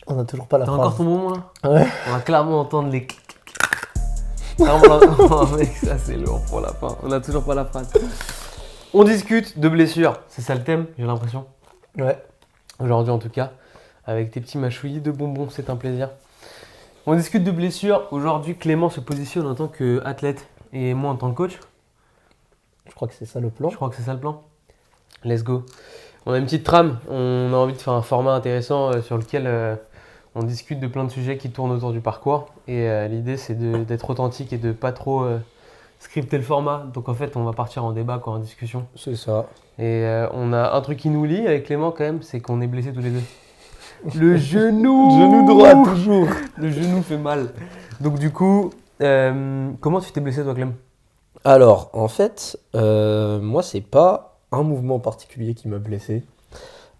On n'a toujours pas la T'as phrase. encore ton moment là? Ouais. On va clairement entendre les clics. Oh, mec, ça c'est lourd pour la fin. On n'a toujours pas la phrase. On discute de blessures. C'est ça le thème, j'ai l'impression. Ouais. Aujourd'hui en tout cas. Avec tes petits mâchouillis de bonbons, c'est un plaisir. On discute de blessures. Aujourd'hui, Clément se positionne en tant qu'athlète et moi en tant que coach. Je crois que c'est ça le plan. Je crois que c'est ça le plan. Let's go. On a une petite trame. On a envie de faire un format intéressant sur lequel on discute de plein de sujets qui tournent autour du parcours. Et l'idée, c'est d'être authentique et de pas trop scripter le format. Donc en fait, on va partir en débat, en discussion. C'est ça. Et on a un truc qui nous lie avec Clément quand même, c'est qu'on est blessés tous les deux. Le genou Genou droit, toujours. Le genou fait mal. Donc du coup, comment tu t'es blessé toi, Clem? Alors, en fait, moi, c'est pas un mouvement particulier qui m'a blessé.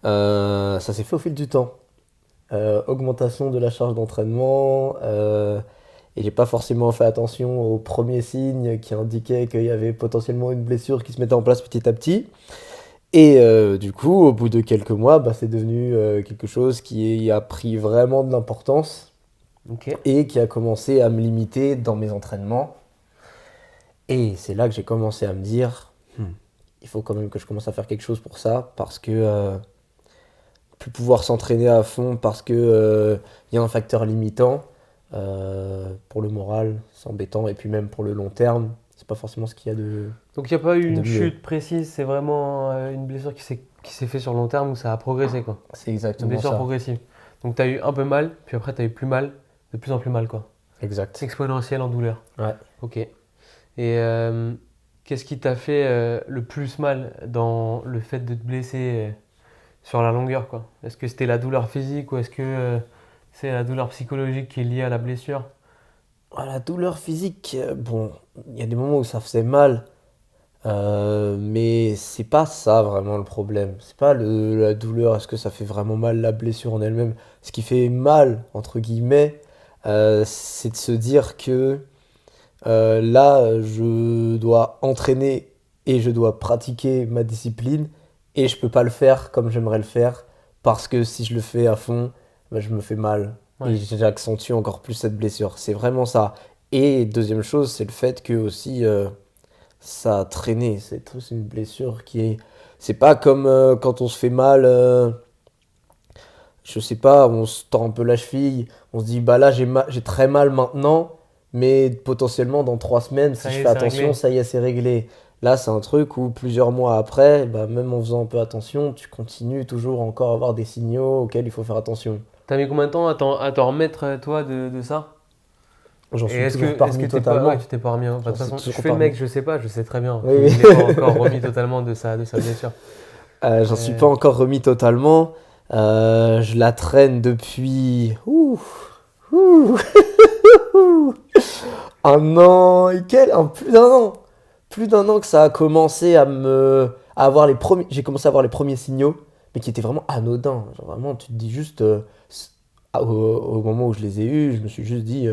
Ça s'est fait au fil du temps. Augmentation de la charge d'entraînement. Et j'ai pas forcément fait attention aux premiers signes qui indiquaient qu'il y avait potentiellement une blessure qui se mettait en place petit à petit. Et du coup, au bout de quelques mois, c'est devenu quelque chose qui a pris vraiment de l'importance Ok. et qui a commencé à me limiter dans mes entraînements. Et c'est là que j'ai commencé à me dire, il faut quand même que je commence à faire quelque chose pour ça, parce que plus pouvoir s'entraîner à fond, parce que y a un facteur limitant pour le moral, c'est embêtant, et puis même pour le long terme, c'est pas forcément ce qu'il y a de... Donc il n'y a pas eu De une mieux. chute précise, c'est vraiment une blessure qui s'est fait sur le long terme où ça a progressé quoi. C'est Une exactement blessure ça. progressive. Donc tu as eu un peu mal, puis après tu as eu plus mal, de plus en plus mal quoi. Exact. Exponentiel en douleur. Ouais. Ok. Et qu'est-ce qui t'a fait le plus mal dans le fait de te blesser sur la longueur quoi? Est-ce que c'était la douleur physique ou est-ce que c'est la douleur psychologique qui est liée à la blessure? La douleur physique, bon, il y a des moments où ça faisait mal, mais c'est pas ça vraiment le problème. C'est pas la douleur, est-ce que ça fait vraiment mal la blessure en elle-même. Ce qui fait mal, entre guillemets, c'est de se dire que là, je dois entraîner et je dois pratiquer ma discipline et je peux pas le faire comme j'aimerais le faire parce que si je le fais à fond, je me fais mal Ouais. et j'accentue encore plus cette blessure. C'est vraiment ça. Et deuxième chose, c'est le fait que aussi ça a traîné. C'est une blessure qui est. C'est pas comme quand on se fait mal. Je sais pas, on se tend un peu la cheville, on se dit bah là j'ai très mal maintenant, mais potentiellement dans 3 semaines, si Ça je y est, fais c'est attention, réglé. ça y est, c'est réglé. Là, c'est un truc où plusieurs mois après, même en faisant un peu attention, tu continues toujours encore à avoir des signaux auxquels il faut faire attention. T'as mis combien de temps à t'en remettre toi de ça? J'en Et suis toujours pas est-ce que remis t'es pas, ouais, totalement. tu t'es pas remis, hein. Enfin, J'en de toute suis façon, je toujours fais pas le mec, remis. je sais pas, je sais très bien Oui, qu'il oui. n'est pas encore remis totalement de sa blessure. J'en suis Euh, pas encore remis totalement. Je la traîne depuis ouh, un an et plus d'un an. Plus d'un an que ça a commencé à avoir les premiers. J'ai commencé à avoir les premiers signaux, mais qui étaient vraiment anodins. Genre vraiment, tu te dis juste au moment où je les ai eus, je me suis juste dit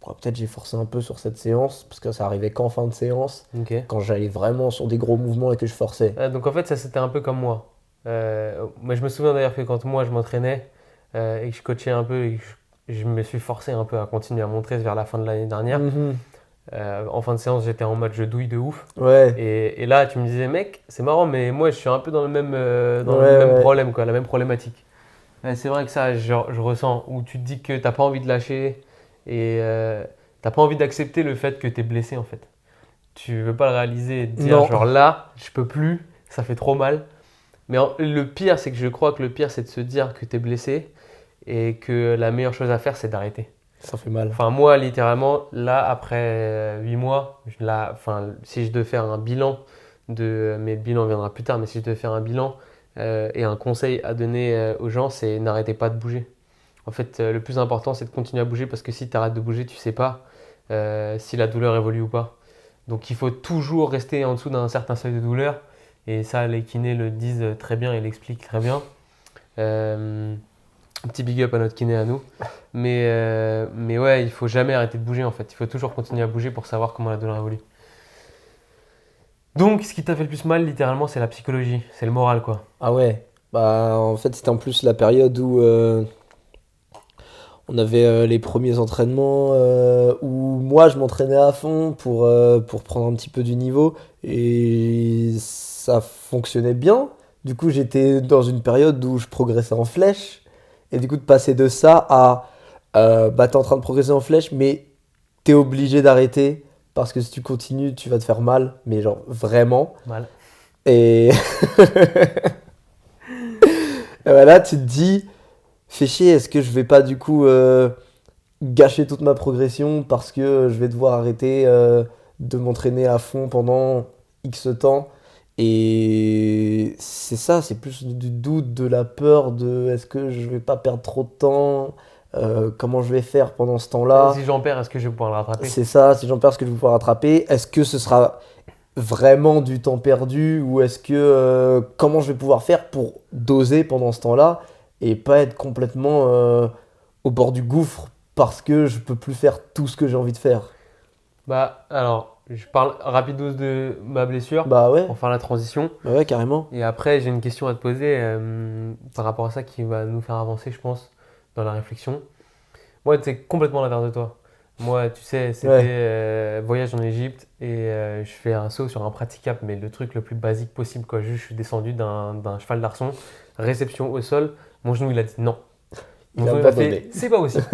peut-être j'ai forcé un peu sur cette séance parce que ça arrivait qu'en fin de séance, ok. quand j'allais vraiment sur des gros mouvements et que je forçais. Donc en fait, ça c'était un peu comme moi. Moi, je me souviens d'ailleurs que quand moi je m'entraînais et que je coachais un peu et que je me suis forcé un peu à continuer à montrer vers la fin de l'année dernière. Mhm. En fin de séance, j'étais en mode je douille de ouf. Ouais, Et là, tu me disais, mec, c'est marrant, mais moi je suis un peu ouais, dans le même ouais. problème, quoi, la même problématique. Ouais, c'est vrai que ça, je ressens, où tu te dis que t'as pas envie de lâcher et t'as pas envie d'accepter le fait que t'es blessé en fait. Tu veux pas le réaliser et te dire, Non. genre là, je peux plus, ça fait trop mal. Mais le pire, c'est que je crois que le pire, c'est de se dire que t'es blessé et que la meilleure chose à faire, c'est d'arrêter. Ça fait mal. Enfin, moi, littéralement, là, après 8 mois, si je devais faire un bilan mais le bilan viendra plus tard, mais si je devais faire un bilan et un conseil à donner aux gens, c'est n'arrêtez pas de bouger. En fait, le plus important, c'est de continuer à bouger parce que si tu arrêtes de bouger, tu sais pas si la douleur évolue ou pas. Donc, il faut toujours rester en dessous d'un certain seuil de douleur. Et ça, les kinés le disent très bien et l'expliquent très bien. Un petit big up à notre kiné à nous. Mais ouais, il faut jamais arrêter de bouger en fait. Il faut toujours continuer à bouger pour savoir comment la douleur évolue. Donc, ce qui t'a fait le plus mal, littéralement, c'est la psychologie. C'est le moral quoi. Ah ouais. En fait, c'était en plus la période où On avait les premiers entraînements où moi je m'entraînais à fond pour prendre un petit peu du niveau et ça fonctionnait bien. Du coup, j'étais dans une période où je progressais en flèche et du coup, de passer de ça à bah, t'es en train de progresser en flèche, mais t'es obligé d'arrêter parce que si tu continues, tu vas te faire mal, mais genre vraiment. Mal. Et voilà, tu te dis, fais chier, est-ce que je vais pas du coup gâcher toute ma progression parce que je vais devoir arrêter de m'entraîner à fond pendant X temps. Et c'est ça, c'est plus du doute, de la peur de est-ce que je vais pas perdre trop de temps, comment je vais faire pendant ce temps-là. Si j'en perds, est-ce que je vais pouvoir le rattraper? C'est ça, si j'en perds, est-ce que je vais pouvoir rattraper? Est-ce que ce sera vraiment du temps perdu ou est-ce que comment je vais pouvoir faire pour doser pendant ce temps-là et pas être complètement au bord du gouffre parce que je peux plus faire tout ce que j'ai envie de faire. Bah, alors, je parle rapidos de ma blessure Bah ouais, pour faire la transition. bah ouais, carrément. Et après, j'ai une question à te poser par rapport à ça qui va nous faire avancer, je pense, dans la réflexion. Moi, c'est complètement l'inverse de toi. Moi, tu sais, c'était Ouais, voyage en Égypte et je fais un saut sur un praticable, mais le truc le plus basique possible, quoi. Juste, je suis descendu d'un cheval d'arçon, réception au sol. Mon genou, il a dit non. Mon il a genou, il a fait abandonné. c'est pas possible.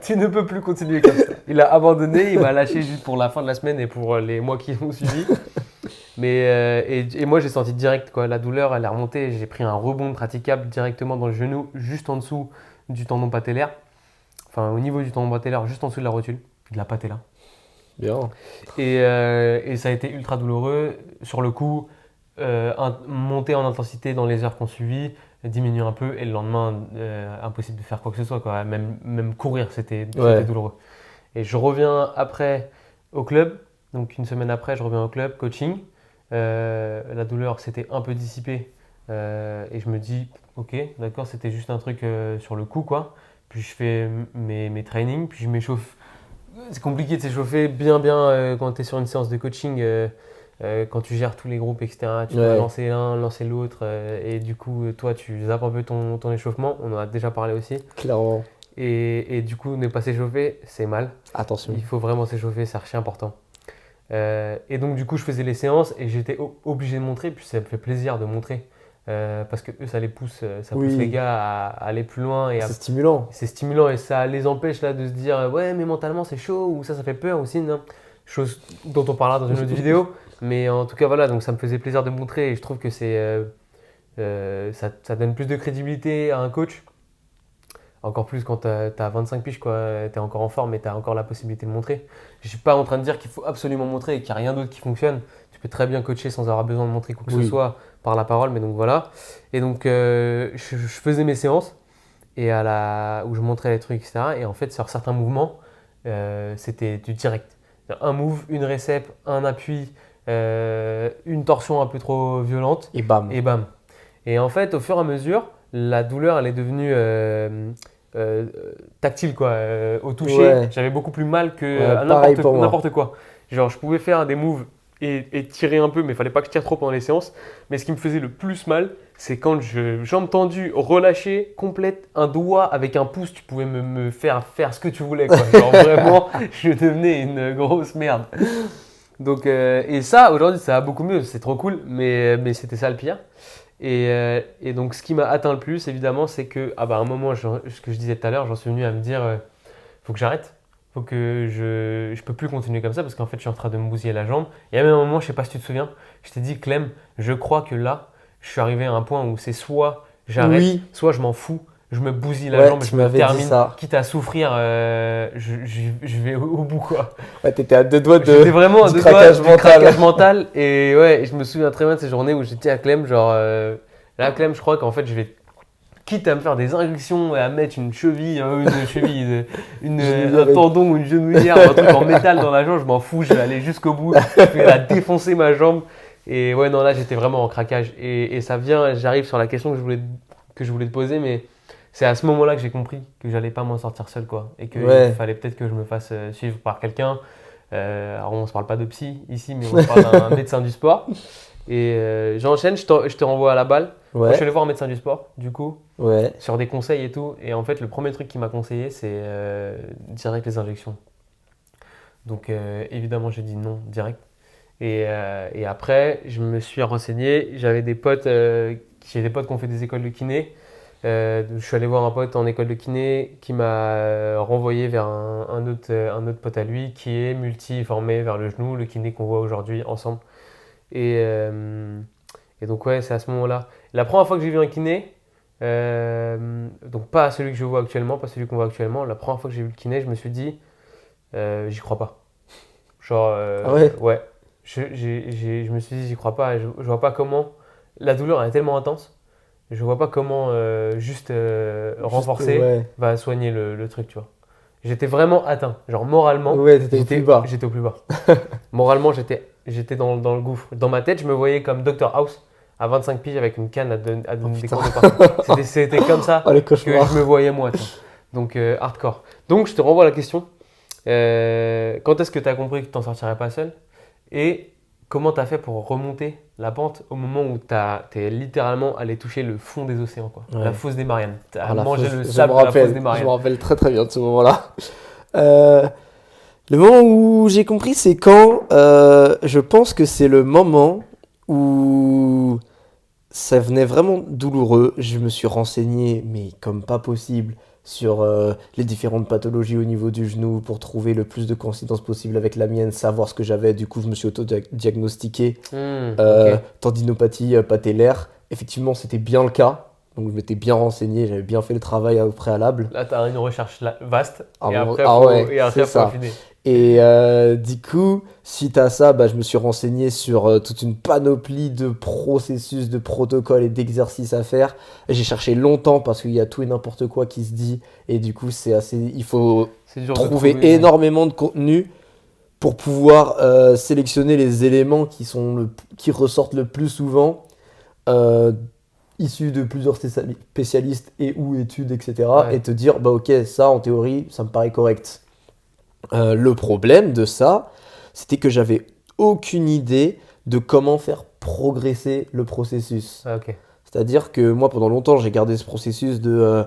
Tu ne peux plus continuer comme ça. Il a abandonné, il m'a lâché juste pour la fin de la semaine et pour les mois qui ont suivi. Mais et moi j'ai senti direct quoi, la douleur elle est remontée, j'ai pris un rebond praticable directement dans le genou, juste en dessous du tendon patellaire, enfin au niveau du tendon patellaire, juste en dessous de la rotule, de la patella. Bien. Et ça a été ultra douloureux. Sur le coup, monter en intensité dans les heures qu'on suivi, diminuer un peu et le lendemain, impossible de faire quoi que ce soit quoi. Même courir, c'était Ouais. douloureux. Et je reviens après au club. Donc une semaine après, je reviens au club, coaching. La douleur s'était un peu dissipée. Et je me dis, ok, d'accord, c'était juste un truc sur le coup, quoi. Puis je fais mes trainings, puis je m'échauffe. C'est compliqué de s'échauffer bien quand tu es sur une séance de coaching. Quand tu gères tous les groupes, etc., tu dois Ouais, lancer l'un, lancer l'autre, et du coup, toi, tu zappes un peu ton échauffement. On en a déjà parlé aussi. clairement. Et du coup, ne pas s'échauffer, c'est mal. Attention. Il faut vraiment s'échauffer, c'est archi important. Et donc, du coup, je faisais les séances et j'étais obligé de montrer. Puis ça me fait plaisir de montrer. Parce que eux, ça pousse les Oui, gars à aller plus loin. c'est stimulant. C'est stimulant et ça les empêche là, de se dire ouais, mais mentalement, c'est chaud ou ça fait peur aussi. Non, chose dont on parlera dans une autre vidéo. Mais en tout cas, voilà, donc ça me faisait plaisir de montrer et je trouve que ça donne plus de crédibilité à un coach. Encore plus quand tu as 25 piges, quoi. Tu es encore en forme et tu as encore la possibilité de montrer. Je suis pas en train de dire qu'il faut absolument montrer et qu'il n'y a rien d'autre qui fonctionne. Tu peux très bien coacher sans avoir besoin de montrer quoi que ce Oui. soit par la parole, mais donc voilà. Et donc, je faisais mes séances et où je montrais les trucs, etc. Et en fait, sur certains mouvements, c'était du direct. Un move, une récep, un appui, une torsion un peu trop violente, Et bam. et bam. Et en fait, au fur et à mesure, la douleur, elle est devenue euh, tactile, quoi. Au toucher, Ouais. j'avais beaucoup plus mal que Ouais, à pareil pour moi. n'importe quoi. Genre, je pouvais faire des moves et tirer un peu, mais il fallait pas que je tire trop pendant les séances. Mais ce qui me faisait le plus mal, c'est quand jambe tendue, relâchée, complète, un doigt avec un pouce, tu pouvais me faire ce que tu voulais, quoi. Genre vraiment, je devenais une grosse merde. Donc, et ça, aujourd'hui, ça va beaucoup mieux, c'est trop cool, mais c'était ça le pire. Et donc, ce qui m'a atteint le plus, évidemment, c'est que, ah bah, à un moment, ce que je disais tout à l'heure, j'en suis venu à me dire, faut que j'arrête, faut que je peux plus continuer comme ça parce qu'en fait, je suis en train de me bousiller la jambe. Et à même un moment, je sais pas si tu te souviens, je t'ai dit, Clem, je crois que là, je suis arrivé à un point où c'est soit j'arrête, Oui. soit je m'en fous, je me bousille la Ouais, jambe et tu je me m'avais dit termine, ça. quitte à souffrir, je vais au bout, quoi. Ouais, t'étais à deux doigts J'étais vraiment à du deux doigts craquage du mental. craquage mental. Et ouais, je me souviens très bien de ces journées où j'étais à Clem, genre là, Clem, je crois qu'en fait, je vais quitte à me faire des injections et à mettre un Avec. tendon ou une genouillère ou un truc en métal dans la jambe, je m'en fous, je vais aller jusqu'au bout, je vais la défoncer ma jambe. Et ouais, non, là, j'étais vraiment en craquage. Et ça vient, j'arrive sur la question que je voulais te poser, mais c'est à ce moment-là que j'ai compris que j'allais pas m'en sortir seul, quoi. Et qu'il Ouais. fallait peut-être que je me fasse suivre par quelqu'un. Alors, on se parle pas de psy ici, mais on se parle d'un médecin du sport. Et j'enchaîne, je te renvoie à la balle. Moi, je suis Ouais, allé voir un médecin du sport, du coup, ouais. sur des conseils et tout. Et en fait, le premier truc qu'il m'a conseillé, c'est direct les injections. Donc, évidemment, j'ai dit non direct. Et après, je me suis renseigné. J'ai des potes qui ont fait des écoles de kiné. Je suis allé voir un pote en école de kiné qui m'a renvoyé vers un autre pote à lui qui est multi-formé vers le genou, le kiné qu'on voit aujourd'hui ensemble. Et, euh, et donc, ouais, c'est à ce moment-là. La première fois que j'ai vu un kiné, donc pas celui que je vois actuellement, pas celui qu'on voit actuellement, la première fois que j'ai vu le kiné, je me suis dit, j'y crois pas. Genre, Ah ouais? ouais, je me suis dit, j'y crois pas. Je vois pas comment. La douleur elle est tellement intense, je vois pas comment juste Juste, renforcer ouais. va soigner le truc, tu vois. J'étais vraiment atteint. Genre, moralement, Ouais, t'étais au plus bas. j'étais au plus bas. Moralement, j'étais dans le gouffre. Dans ma tête, je me voyais comme Dr House à 25 piges avec une canne à Oh donner des putain. cours de partout. C'était comme ça Oh les que je me cauchemars. voyais moi, tu vois. Donc, hardcore. Donc, je te renvoie à la question. Quand est-ce que tu as compris que tu t'en sortirais pas seul? Et comment tu as fait pour remonter la pente au moment où tu es littéralement allé toucher le fond des océans, quoi. La Ouais. fosse des Mariannes. Tu as Ah, la mangé fosse, le je me sable de la fosse des rappelle. Je me Mariannes. rappelle très très bien de ce moment-là. Euh, le moment où j'ai compris, c'est quand je pense que c'est le moment où ça venait vraiment douloureux. Je me suis renseigné, mais comme pas possible, sur les différentes pathologies au niveau du genou pour trouver le plus de coïncidences possible avec la mienne, savoir ce que j'avais. Du coup, je me suis auto-diagnostiqué Ok. tendinopathie patellaire. Effectivement, c'était bien le cas. Donc, je m'étais bien renseigné, j'avais bien fait le travail au préalable. Là, tu as une recherche vaste Ah ouais, et c'est après, faut ça. affiner. Et du coup, suite à ça, bah, je me suis renseigné sur toute une panoplie de processus, de protocoles et d'exercices à faire. J'ai cherché longtemps parce qu'il y a tout et n'importe quoi qui se dit. Et du coup, c'est assez. Il faut C'est dur de trouver trouver. Ouais. énormément de contenu pour pouvoir sélectionner les éléments qui ressortent le plus souvent, euh, issus de plusieurs spécialistes et ou études, etc. Ouais. Et te dire, bah ok, ça en théorie, ça me paraît correct. Le problème de ça, c'était que j'avais aucune idée de comment faire progresser le processus. Ah, ok. C'est-à-dire que moi, pendant longtemps, j'ai gardé ce processus de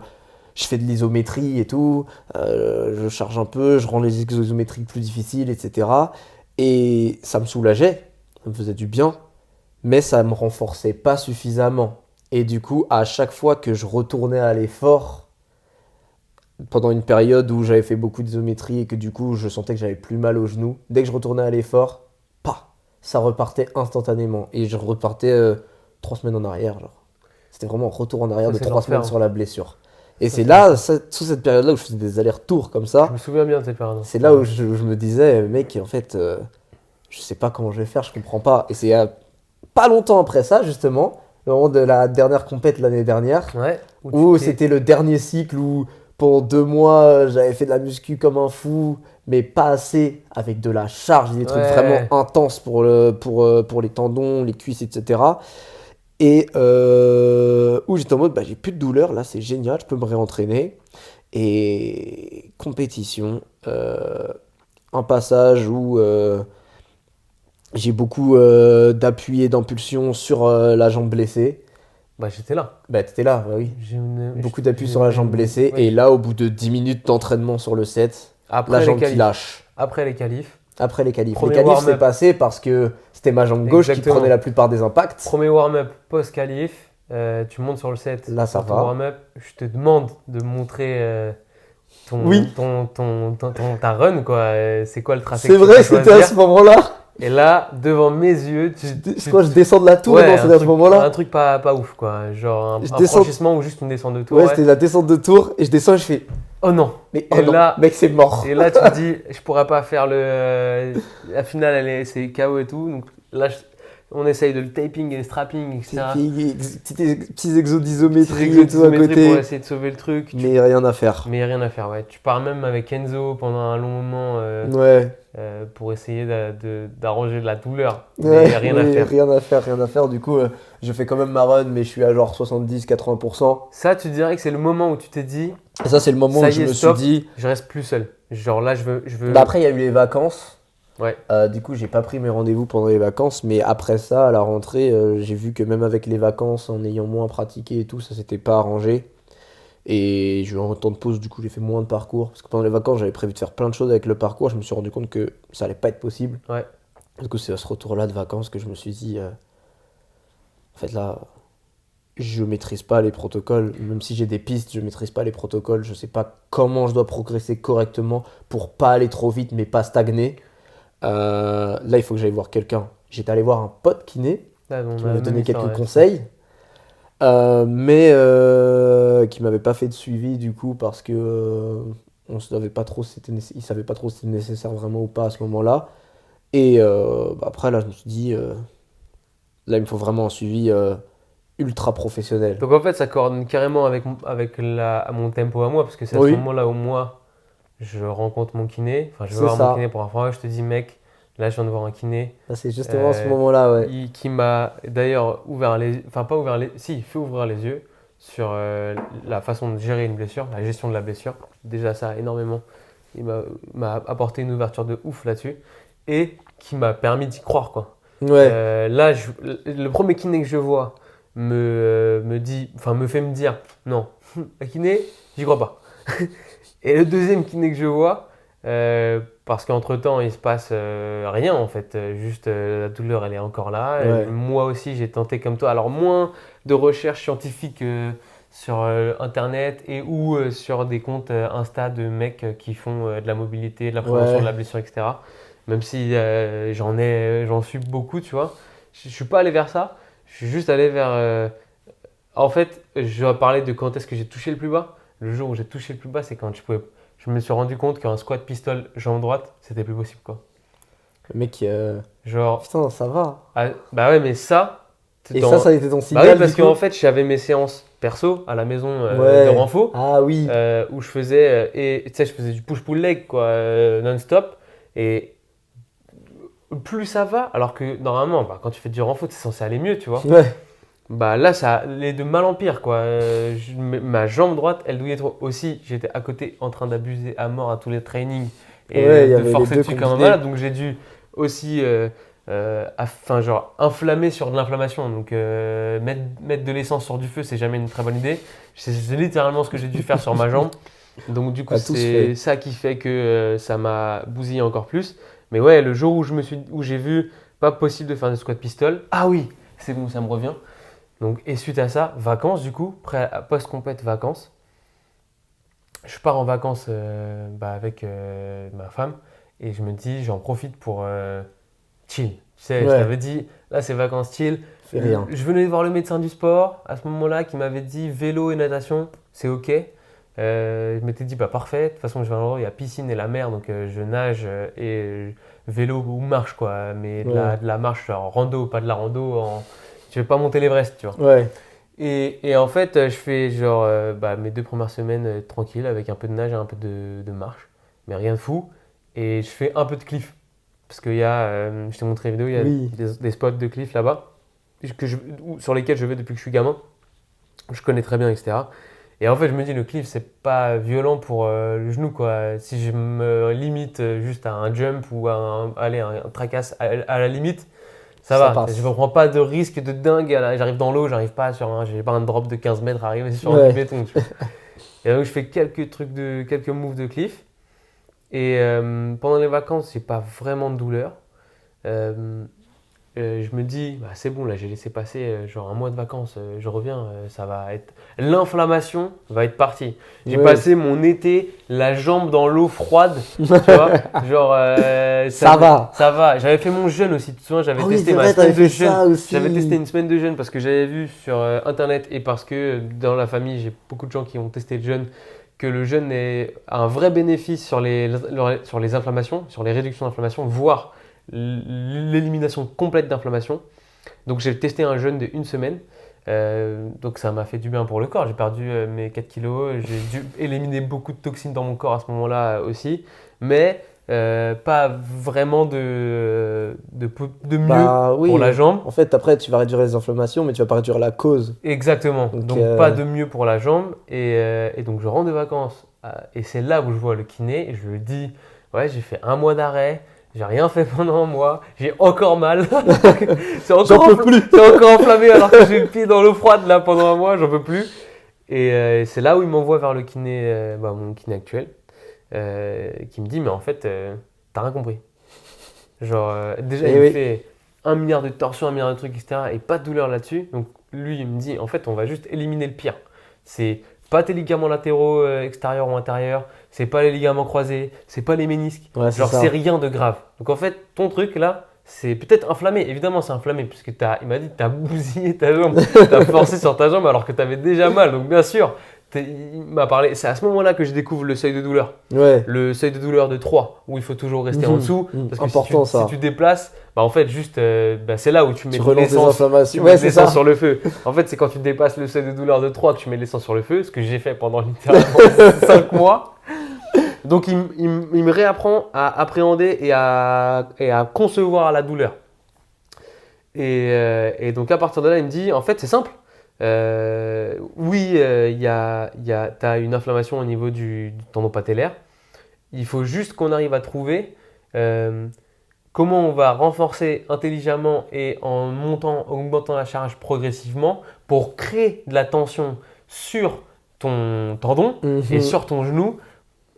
je fais de l'isométrie et tout, je charge un peu, je rends les isométries plus difficiles, etc. Et ça me soulageait, ça me faisait du bien, mais ça me renforçait pas suffisamment. Et du coup, à chaque fois que je retournais à l'effort, pendant une période où j'avais fait beaucoup d'isométrie et que du coup je sentais que j'avais plus mal au genou, dès que je retournais à l'effort, pas, ça repartait instantanément. Et je repartais 3 semaines en arrière, genre. C'était vraiment un retour en arrière Ça, de c'est 3 semaines l'enfer, sur hein. la blessure. Et Ça, c'est c'est là, l'enfer. sous cette période-là où je faisais des allers-retours comme Je ça, me souviens bien de cette période, hein. c'est là où je me disais, mec, en fait, je sais pas comment je vais faire, je comprends pas. Et c'est pas longtemps après ça, justement, le moment de la dernière compète l'année dernière, Ouais. Où tu où t'es. c'était le dernier cycle où pendant 2 mois j'avais fait de la muscu comme un fou, mais pas assez avec de la charge, des trucs vraiment Ouais. intenses pour les tendons, les cuisses, etc. Et où j'étais en mode bah, j'ai plus de douleur, là c'est génial, je peux me réentraîner. Et compétition, un passage où j'ai beaucoup d'appui et d'impulsion sur la jambe blessée. Bah, j'étais là. Bah t'étais là, bah oui. J'ai une- Beaucoup d'appui sur la jambe une- blessée. ouais, Et là, au bout de 10 minutes d'entraînement sur le set, la Après les jambe qui qualifs. lâche. Après les qualifs. Après les qualifs. Les Premier qualifs, c'est warm-up. passé parce que c'était ma jambe gauche qui prenait Exactement. la plupart des impacts. Premier warm-up post-qualif. Tu montes sur le set Là, ça pour ton va. warm-up. Je te demande de montrer Oui, ta run, quoi. C'est quoi le tracé c'est que tu vrai, vas c'était à ce choisir? moment-là. Et là, devant mes yeux, Je crois que je descends de la tour, ouais, non, c'était à ce un moment-là. truc pas ouf, quoi. Genre Je un descends. franchissement ou juste une descente de tour, Ouais, ouais. c'était la descente de tour. Et je descends et je fais. Oh non. Mais Et oh non, là, mec, c'est mort. Et là, tu te dis, je pourrais pas faire la finale, c'est KO et tout. Donc là, on essaye de le taping et le strapping, etc. Petits exos Petits d'isométrie exos et tout à d'isométrie pour côté. essayer de sauver le truc. Mais rien à faire. Mais rien à faire, ouais. Tu pars même avec Enzo pendant un long moment Ouais. pour essayer d'arranger de la douleur. Ouais, Mais rien à mais faire. rien à faire, rien à faire. Du coup, je fais quand même ma run, mais je suis à genre 70-80%. Ça, tu dirais que c'est le moment où tu t'es dit, Et ça, c'est le moment ça où y je est, me suis stop, dit. je reste plus seul. Genre là, je veux. Bah après, il y a eu les vacances. Ouais. Du coup, j'ai pas pris mes rendez-vous pendant les vacances, mais après ça, à la rentrée, j'ai vu que même avec les vacances, en ayant moins pratiqué et tout, ça s'était pas arrangé. Et j'ai eu un temps de pause, du coup, j'ai fait moins de parcours. Parce que pendant les vacances, j'avais prévu de faire plein de choses avec le parcours. Je me suis rendu compte que ça allait pas être possible. Ouais. Du coup, c'est à ce retour-là de vacances que je me suis dit, en fait, là, je maîtrise pas les protocoles. Même si j'ai des pistes, je maîtrise pas les protocoles. Je sais pas comment je dois progresser correctement pour pas aller trop vite, mais pas stagner. Là, il faut que j'aille voir quelqu'un. J'étais allé voir un pote kiné Là, on qui a la m'avait même donné histoire, quelques ouais. conseils, mais qui m'avait pas fait de suivi du coup parce que on savait pas trop si il savait pas trop si c'était nécessaire vraiment ou pas à ce moment-là. Et après là, je me suis dit, là, il me faut vraiment un suivi ultra professionnel. Donc en fait, ça coordonne carrément avec mon tempo à moi, parce que c'est à ce Oui, moment-là où moi, je rencontre mon kiné. Enfin, je vais c'est voir mon kiné ça. pour un fois. Je te dis, mec, là, je viens de voir un kiné. Là, c'est justement à ce moment-là, ouais. Qui m'a d'ailleurs ouvert les, enfin pas ouvert les, si, fait ouvrir les yeux sur la façon de gérer une blessure, la gestion de la blessure. Déjà ça énormément. Il m'a apporté une ouverture de ouf là-dessus et qui m'a permis d'y croire quoi. Ouais, Là, le premier kiné que je vois me dit, enfin me fait me dire non, la kiné, j'y crois pas. Et le deuxième kiné que je vois, parce qu'entre-temps, il se passe rien en fait, juste la douleur elle est encore là. Et ouais. moi aussi j'ai tenté comme toi, alors moins de recherches scientifiques sur internet et ou sur des comptes Insta de mecs qui font de la mobilité, de la prévention de la Ouais. blessure, etc. Même si j'en suis beaucoup, tu vois. Je suis pas allé vers ça, je suis juste allé vers... En fait, je vais parler de quand est-ce que j'ai touché le plus bas. Le jour où j'ai touché le plus bas, c'est quand je me suis rendu compte qu'un squat pistol jambe droite, c'était plus possible quoi. Le mec, Genre, putain, ça va. bah ouais, mais ça, Et ça a été ton bah oui, signal du parce coup? qu'en fait, j'avais mes séances perso à la maison de Ouais. renfo Ah oui. où je faisais, et tu sais, je faisais du push-pull leg quoi, non-stop. Et plus ça va, alors que normalement, bah, quand tu fais du renfo, c'est censé aller mieux, tu vois. Ouais. Bah là, ça allait de mal en pire, quoi. Ma jambe droite, elle douillait trop. Aussi, j'étais à côté en train d'abuser à mort à tous les trainings et Ouais, il y de avait les forcer deux dessus comme un malade. combinés. Donc j'ai dû aussi, enfin, genre, inflammer sur de l'inflammation. Donc mettre de l'essence sur du feu, c'est jamais une très bonne idée. C'est littéralement ce que j'ai dû faire sur ma jambe. Donc du coup, À tous c'est fait. ça qui fait que ça m'a bousillé encore plus. Mais ouais, le jour où j'ai vu pas possible de faire des squat pistol, ah oui, c'est bon, ça me revient. Donc, et suite à ça, vacances du coup, post-compète vacances. Je pars en vacances bah, avec ma femme et je me dis, j'en profite pour chill. Tu sais, je Ouais. t'avais dit, là c'est vacances chill. Fais rien. Je venais de voir le médecin du sport à ce moment-là qui m'avait dit vélo et natation, c'est ok. Je m'étais dit, bah parfait, de toute façon je vais à un endroit où il y a piscine et la mer, donc je nage et vélo ou marche quoi, mais Ouais. de la marche genre rando, pas de la rando, je vais pas monter l'Everest, tu vois. Ouais. Et en fait, je fais genre bah, mes 2 premières semaines tranquilles avec un peu de nage et un peu de marche, mais rien de fou. Et je fais un peu de cliff. Parce qu'il y a, je t'ai montré une vidéo, il y a Oui. des spots de cliff là-bas sur lesquels je vais depuis que je suis gamin. Je connais très bien, etc. Et en fait, je me dis, le cliff, c'est pas violent pour le genou, quoi. Si je me limite juste à un jump ou à un tracasse à la limite, ça Ça va, je ne passe. prends pas de risque de dingue. J'arrive dans l'eau, j'arrive pas j'ai pas un drop de 15 mètres à arriver sur du Ouais. béton, tu vois. Et donc je fais quelques moves de cliff. Et pendant les vacances, j'ai pas vraiment de douleur. Euh, je me dis, bah, c'est bon, là j'ai laissé passer genre un mois de vacances, je reviens, ça va être. L'inflammation va être partie. J'ai Ouais. passé mon été, la jambe dans l'eau froide, tu vois. Genre, Ça va. ça va. J'avais fait mon jeûne aussi, tu te souviens, j'avais Ah oui, testé c'est ma vrai, semaine t'avais de fait jeûne. ça J'avais testé aussi. une semaine de jeûne parce que j'avais vu sur internet et parce que dans la famille, j'ai beaucoup de gens qui ont testé le jeûne, que le jeûne a un vrai bénéfice sur les inflammations, sur les réductions d'inflammation, voire l'élimination complète d'inflammation. Donc j'ai testé un jeûne de 1 semaine. Donc ça m'a fait du bien pour le corps. J'ai perdu mes 4 kilos. J'ai dû éliminer beaucoup de toxines dans mon corps à ce moment-là aussi. Mais pas vraiment de mieux Bah pour la oui. jambe. En fait, après, tu vas réduire les inflammations, mais tu vas pas réduire la cause. Exactement. Donc, Donc pas de mieux pour la jambe. Et donc je rentre de vacances. Et c'est là où je vois le kiné. Et je lui dis, ouais, j'ai fait un mois d'arrêt. J'ai rien fait pendant un mois. J'ai encore mal. J'en peux plus. C'est encore enflammé alors que j'ai le pied dans l'eau froide là pendant un mois. J'en peux plus. Et c'est là où il m'envoie vers le kiné, mon kiné actuel, qui me dit mais en fait t'as rien compris. Genre déjà Eh il me oui. fait 1 milliard de torsions, 1 milliard de trucs, etc. Et pas de douleur là-dessus. Donc lui il me dit en fait on va juste éliminer le pire. C'est pas tes ligaments latéraux extérieurs ou intérieurs, c'est pas les ligaments croisés, c'est pas les ménisques. Ouais, c'est Genre ça. c'est rien de grave. Donc en fait ton truc là c'est peut-être inflammé. Évidemment c'est inflammé puisque il m'a dit t'as bousillé ta jambe, t'as forcé sur ta jambe alors que t'avais déjà mal. Donc bien sûr il m'a parlé. C'est à ce moment-là que je découvre le seuil de douleur. Ouais. Le seuil de douleur de 3, où il faut toujours rester en dessous. Parce que Important, ça. si tu déplaces, bah en fait, juste, c'est là où tu mets Tu de relances des l'essence. inflammations. Tu Ouais, mets de c'est l'essence ça. sur le feu. En fait, c'est quand tu dépasses le seuil de douleur de 3 que tu mets de l'essence sur le feu, ce que j'ai fait pendant littéralement 5 mois. Donc, il me réapprend à appréhender et à concevoir la douleur. Et donc, à partir de là, il me dit, en fait, c'est simple. Oui, tu as une inflammation au niveau du tendon patellaire. Il faut juste qu'on arrive à trouver comment on va renforcer intelligemment et en augmentant la charge progressivement pour créer de la tension sur ton tendon et sur ton genou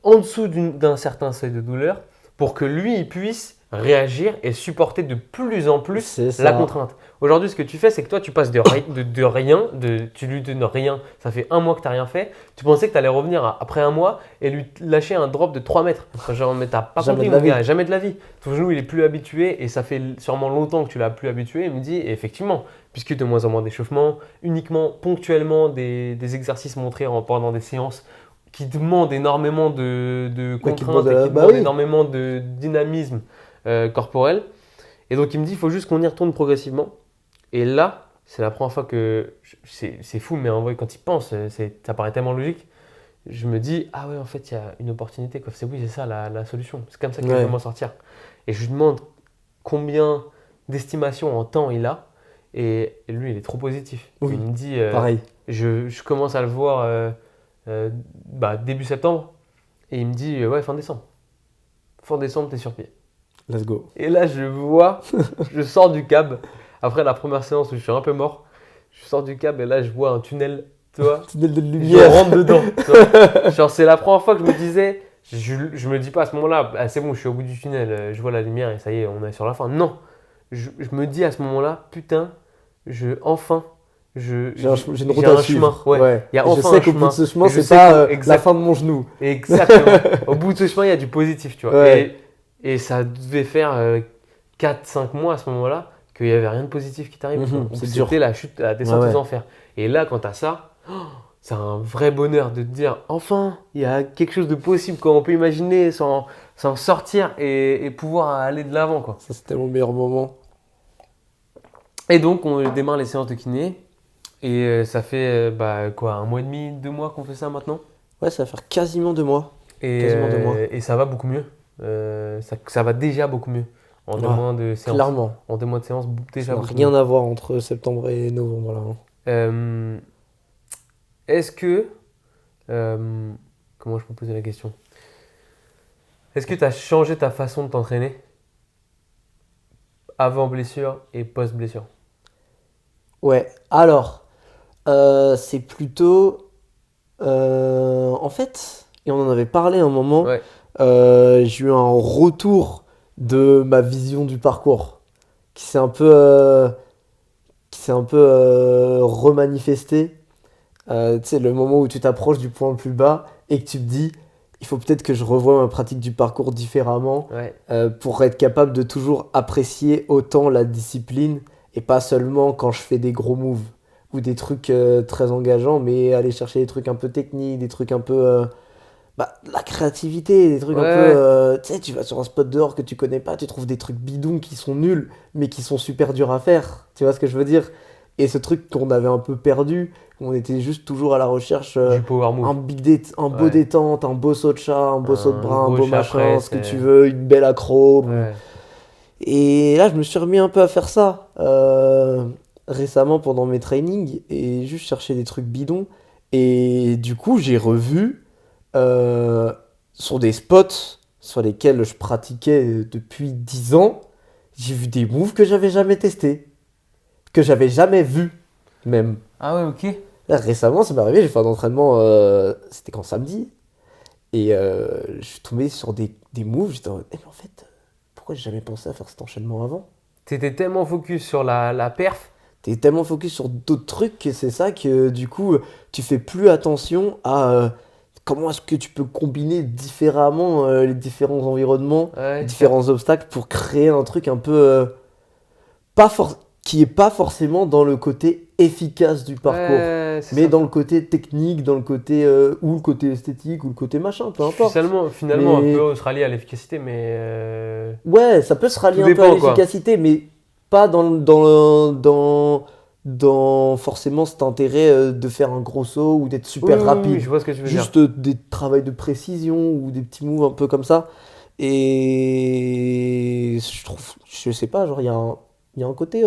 en dessous d'un certain seuil de douleur pour que lui il puisse réagir et supporter de plus en plus C'est ça. la contrainte. Aujourd'hui, ce que tu fais, c'est que toi, tu passes de rien, tu lui donnes rien, ça fait 1 mois que tu n'as rien fait. Tu pensais que tu allais revenir après 1 mois et lui lâcher un drop de 3 mètres. Genre, mais t'as pas Jamais compris, de la mon gars, vie. jamais de la vie. Ton genou, il est plus habitué et ça fait sûrement longtemps que tu l'as plus habitué. Il me dit, effectivement, puisque de moins en moins d'échauffement, uniquement ponctuellement des exercices montrés pendant des séances qui demandent énormément de Bah, qui contraintes demande, et qui bah demandent oui. énormément de dynamisme corporel. Et donc, il me dit, il faut juste qu'on y retourne progressivement. Et là, c'est la première fois que. C'est fou, mais en vrai, quand il pense, ça paraît tellement logique. Je me dis, ah ouais, en fait, il y a une opportunité. Quoi. Oui, c'est ça la solution. C'est comme ça que je Ouais. vais m'en sortir. Et je lui demande combien d'estimation en temps il a. Et lui, il est trop positif. Oui. Il me dit, Pareil. je commence à le voir début septembre. Et il me dit, ouais, fin décembre. Fin décembre, t'es sur pied. Let's go. Et là, je sors du cab. Après la première séance où je suis un peu mort, je sors du cab et là, je vois un tunnel, tu vois. Tunnel de Je lumière. rentre dedans. Tu vois. Genre, c'est la première fois que je me disais, je me dis pas à ce moment-là, ah, c'est bon, je suis au bout du tunnel, je vois la lumière et ça y est, on est sur la fin. Non, je me dis à ce moment-là, putain, j'ai une route un à chemin. suivre. Ouais. Il y a Et je enfin sais un qu'au bout chemin. de ce chemin, Et je c'est sais pas que- la fin de mon genou. Exactement. Au bout de ce chemin, il y a du positif, tu vois. Ouais. Et ça devait faire 4-5 mois à ce moment-là qu'il n'y avait rien de positif qui t'arrive. Mhm, Où c'est dur. c'était la chute, la descente Ouais, aux ouais. enfers. Et là, quand tu as ça, c'est un vrai bonheur de te dire enfin, il y a quelque chose de possible, quoi. On peut imaginer s'en sortir et pouvoir aller de l'avant, quoi. Ça, c'était mon meilleur moment. Et donc, on démarre les séances de kiné. Et ça fait 1 mois et demi, 2 mois qu'on fait ça maintenant. Ouais, ça va faire quasiment 2 mois. Et, Quasiment 2 mois. et ça va beaucoup mieux. Ça va déjà beaucoup mieux. En 2 Ouais, mois de séance. Clairement. En 2 mois de séance, déjà Ça n'a beaucoup rien mieux. à voir entre septembre et novembre là. Est-ce que. Comment je peux poser la question? Est-ce que tu as changé ta façon de t'entraîner avant blessure et post blessure? Ouais, alors, c'est plutôt. En fait, et on en avait parlé un moment, Ouais. j'ai eu un retour de ma vision du parcours qui s'est un peu, remanifesté. Tu sais, le moment où tu t'approches du point le plus bas et que tu te dis, il faut peut-être que je revoie ma pratique du parcours différemment Ouais. pour être capable de toujours apprécier autant la discipline et pas seulement quand je fais des gros moves ou des trucs très engageants, mais aller chercher des trucs un peu techniques, des trucs un peu de la créativité, des trucs un Ouais. peu tu sais, tu vas sur un spot dehors que tu connais pas, tu trouves des trucs bidons qui sont nuls mais qui sont super durs à faire, tu vois ce que je veux dire? Et ce truc qu'on avait un peu perdu, on était juste toujours à la recherche Du power move. un beau Ouais. détente, un beau saut de chat, un beau saut de bras, un gros beau chat machin, press, ce que tu veux, une belle accro. Ouais. Et là, je me suis remis un peu à faire ça récemment pendant mes trainings et juste chercher des trucs bidons. Et du coup, j'ai revu sur des spots sur lesquels je pratiquais depuis 10 ans, j'ai vu des moves que j'avais jamais testés, que j'avais jamais vus même. Ah ouais, ok. Là, récemment, ça m'est arrivé, j'ai fait un entraînement, c'était quand samedi, et je suis tombé sur des moves, j'étais en mode, mais en fait, pourquoi j'ai jamais pensé à faire cet enchaînement avant? T'étais tellement focus sur la perf. T'es tellement focus sur d'autres trucs que c'est ça que du coup, tu fais plus attention à comment est-ce que tu peux combiner différemment les différents environnements, les Ouais, différents obstacles pour créer un truc un peu qui est pas forcément dans le côté efficace du parcours, ouais, c'est mais ça. dans le côté technique, dans le côté ou le côté esthétique ou le côté machin, peu importe. Finalement un Mais peu se rallier à l'efficacité, mais ouais, ça peut se rallier tout un peu à dépend quoi. l'efficacité, mais pas dans forcément cet intérêt de faire un gros saut ou d'être Oui, super oui, oui, oui, rapide. je vois ce que tu veux dire. Juste des travails de précision ou des petits moves un peu comme ça. Et je trouve, je sais pas, genre il y a un côté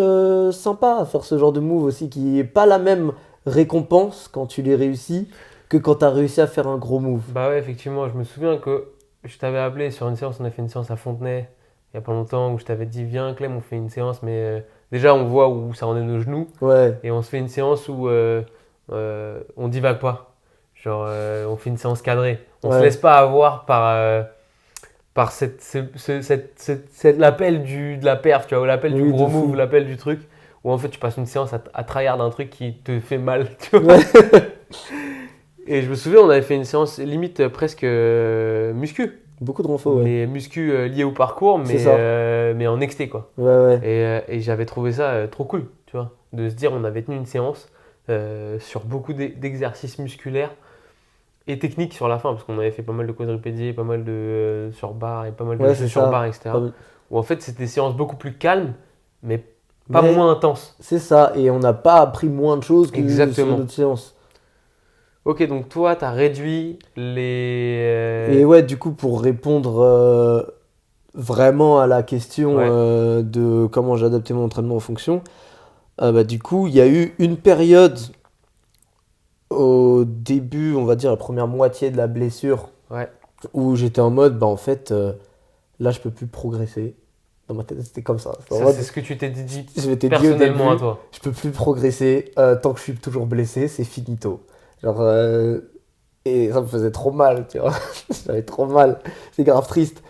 sympa à faire ce genre de move aussi qui est pas la même récompense quand tu les réussis que quand tu as réussi à faire un gros move. Bah ouais, effectivement, je me souviens que je t'avais appelé sur une séance, on a fait une séance à Fontenay il y a pas longtemps où je t'avais dit viens Clem, on fait une séance, mais déjà on voit où ça en est nos genoux Ouais, et on se fait une séance où on divague pas. Genre on fait une séance cadrée. On se ouais, laisse pas avoir par l'appel de la perf, tu vois, ou l'appel du oui, de gros move, ou fou. l'appel du truc, où en fait tu passes une séance à tryhard un truc qui te fait mal, tu vois. Ouais, Et je me souviens, on avait fait une séance limite presque muscu, beaucoup de renfo, ouais. mais muscu lié au parcours, C'est ça. mais en exté, quoi. Ouais, ouais. Et j'avais trouvé ça trop cool, tu vois, de se dire on avait tenu une séance sur beaucoup d'exercices musculaires et techniques sur la fin, parce qu'on avait fait pas mal de quadrupédiers, pas mal de sur barre et pas mal de Ouais, jeux c'est sur barre, ça. etc. Où en fait c'était des séances beaucoup plus calmes, mais pas Mais moins intenses. c'est ça. Et on n'a pas appris moins de choses que sur une Exactement. autre séance. Ok, donc toi, tu as réduit les... Et ouais, du coup, pour répondre vraiment à la question Ouais, de comment j'ai adapté mon entraînement en fonction, bah, du coup, il y a eu une période au début, on va dire la première moitié de la blessure, ouais. où j'étais en mode, bah en fait, là, je peux plus progresser. Dans ma tête, c'était comme ça. C'était en Ça, c'est mode, ce que tu t'es dit je m'étais dit au personnellement à début, toi. je peux plus progresser tant que je suis toujours blessé, c'est finito. Genre, et ça me faisait trop mal, tu vois. J'avais trop mal. C'est grave triste.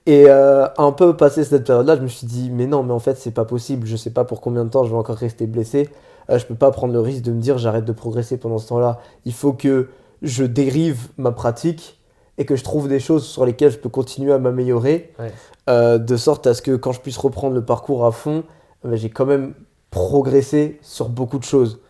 Et un peu passé cette période-là, je me suis dit, mais non, mais en fait, c'est pas possible. Je sais pas pour combien de temps je vais encore rester blessé. Je peux pas prendre le risque de me dire, j'arrête de progresser pendant ce temps-là. Il faut que je dérive ma pratique et que je trouve des choses sur lesquelles je peux continuer à m'améliorer, Ouais. de sorte à ce que quand je puisse reprendre le parcours à fond, j'ai quand même progressé sur beaucoup de choses.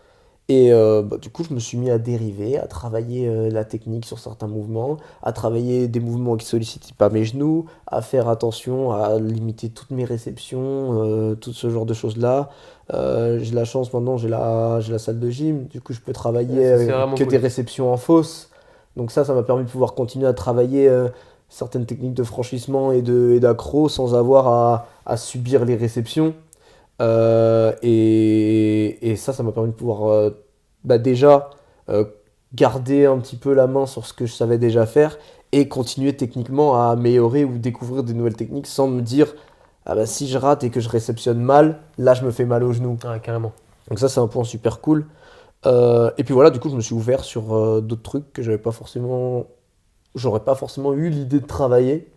Et bah, du coup, je me suis mis à dériver, à travailler la technique sur certains mouvements, à travailler des mouvements qui sollicitent pas mes genoux, à faire attention à limiter toutes mes réceptions, tout ce genre de choses-là. J'ai la chance maintenant, j'ai la salle de gym, du coup, je peux Ouais, travailler ça, c'est avec vraiment que des cool. réceptions en fausse. Donc ça m'a permis de pouvoir continuer à travailler certaines techniques de franchissement et d'accro sans avoir à subir les réceptions. Et ça m'a permis de pouvoir bah déjà euh, garder un petit peu la main sur ce que je savais déjà faire et continuer techniquement à améliorer ou découvrir des nouvelles techniques sans me dire ah bah si je rate et que je réceptionne mal, là je me fais mal au genou. Ouais, carrément. Donc ça c'est un point super cool. Et puis voilà, du coup je me suis ouvert sur d'autres trucs que j'aurais pas forcément eu l'idée de travailler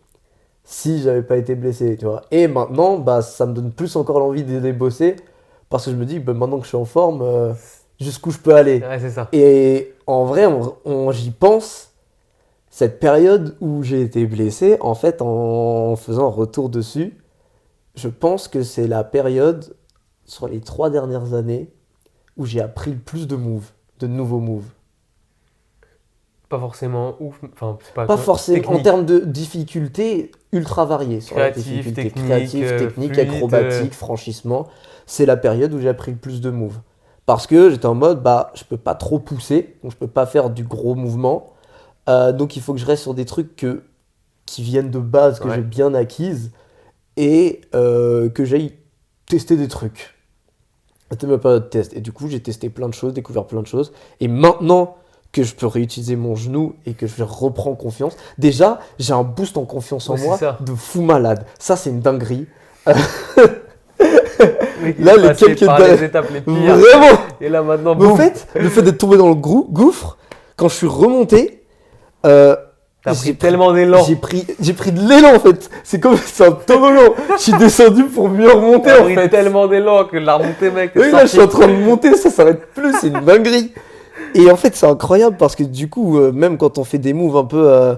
si j'avais pas été blessé, tu vois. Et maintenant, bah, ça me donne plus encore l'envie d'aller bosser parce que je me dis, bah, maintenant que je suis en forme, jusqu'où je peux aller. Ouais, c'est ça. Et en vrai, j'y pense, cette période où j'ai été blessé, en fait, en faisant un retour dessus, je pense que c'est la période sur les 3 dernières années où j'ai appris le plus de moves, de nouveaux moves. Pas forcément ouf, enfin, c'est pas Pas forcément en technique. termes de difficulté ultra variée sur la Créatif, difficulté technique, créative, technique, fluide. acrobatique, franchissement. C'est la période où j'ai appris le plus de moves. Parce que j'étais en mode, bah, je peux pas trop pousser, donc je peux pas faire du gros mouvement. Donc il faut que je reste sur des trucs qui viennent de base, que j'ai Ouais. bien acquises, et que j'aille tester des trucs. C'était ma période de test. Et du coup, j'ai testé plein de choses, découvert plein de choses. Et maintenant que je peux réutiliser mon genou et que je reprends confiance. Déjà, j'ai un boost en confiance en Ouais, c'est moi ça. de fou malade. Ça, c'est une dinguerie. Mec, il Là, est les passé quelques par les étapes les pires. Vraiment. Et là, maintenant, Mais au boum. fait, le fait d'être tombé dans le gouffre, quand je suis remonté, euh, T'as j'ai pris tellement d'élan. j'ai pris de l'élan en fait. C'est un toboggan. Je suis descendu pour mieux remonter T'as en pris fait. tellement d'élan que la remontée, mec, t'es Oui, là, je suis en sorti. train de monter, ça s'arrête plus, c'est une dinguerie. Et en fait, c'est incroyable parce que du coup, même quand on fait des moves un peu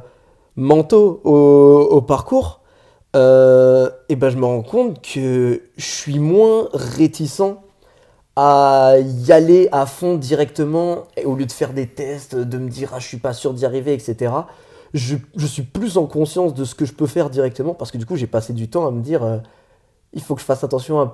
mentaux au parcours, et ben je me rends compte que je suis moins réticent à y aller à fond directement, et au lieu de faire des tests, de me dire ah je suis pas sûr d'y arriver, etc. Je suis plus en conscience de ce que je peux faire directement parce que du coup j'ai passé du temps à me dire il faut que je fasse attention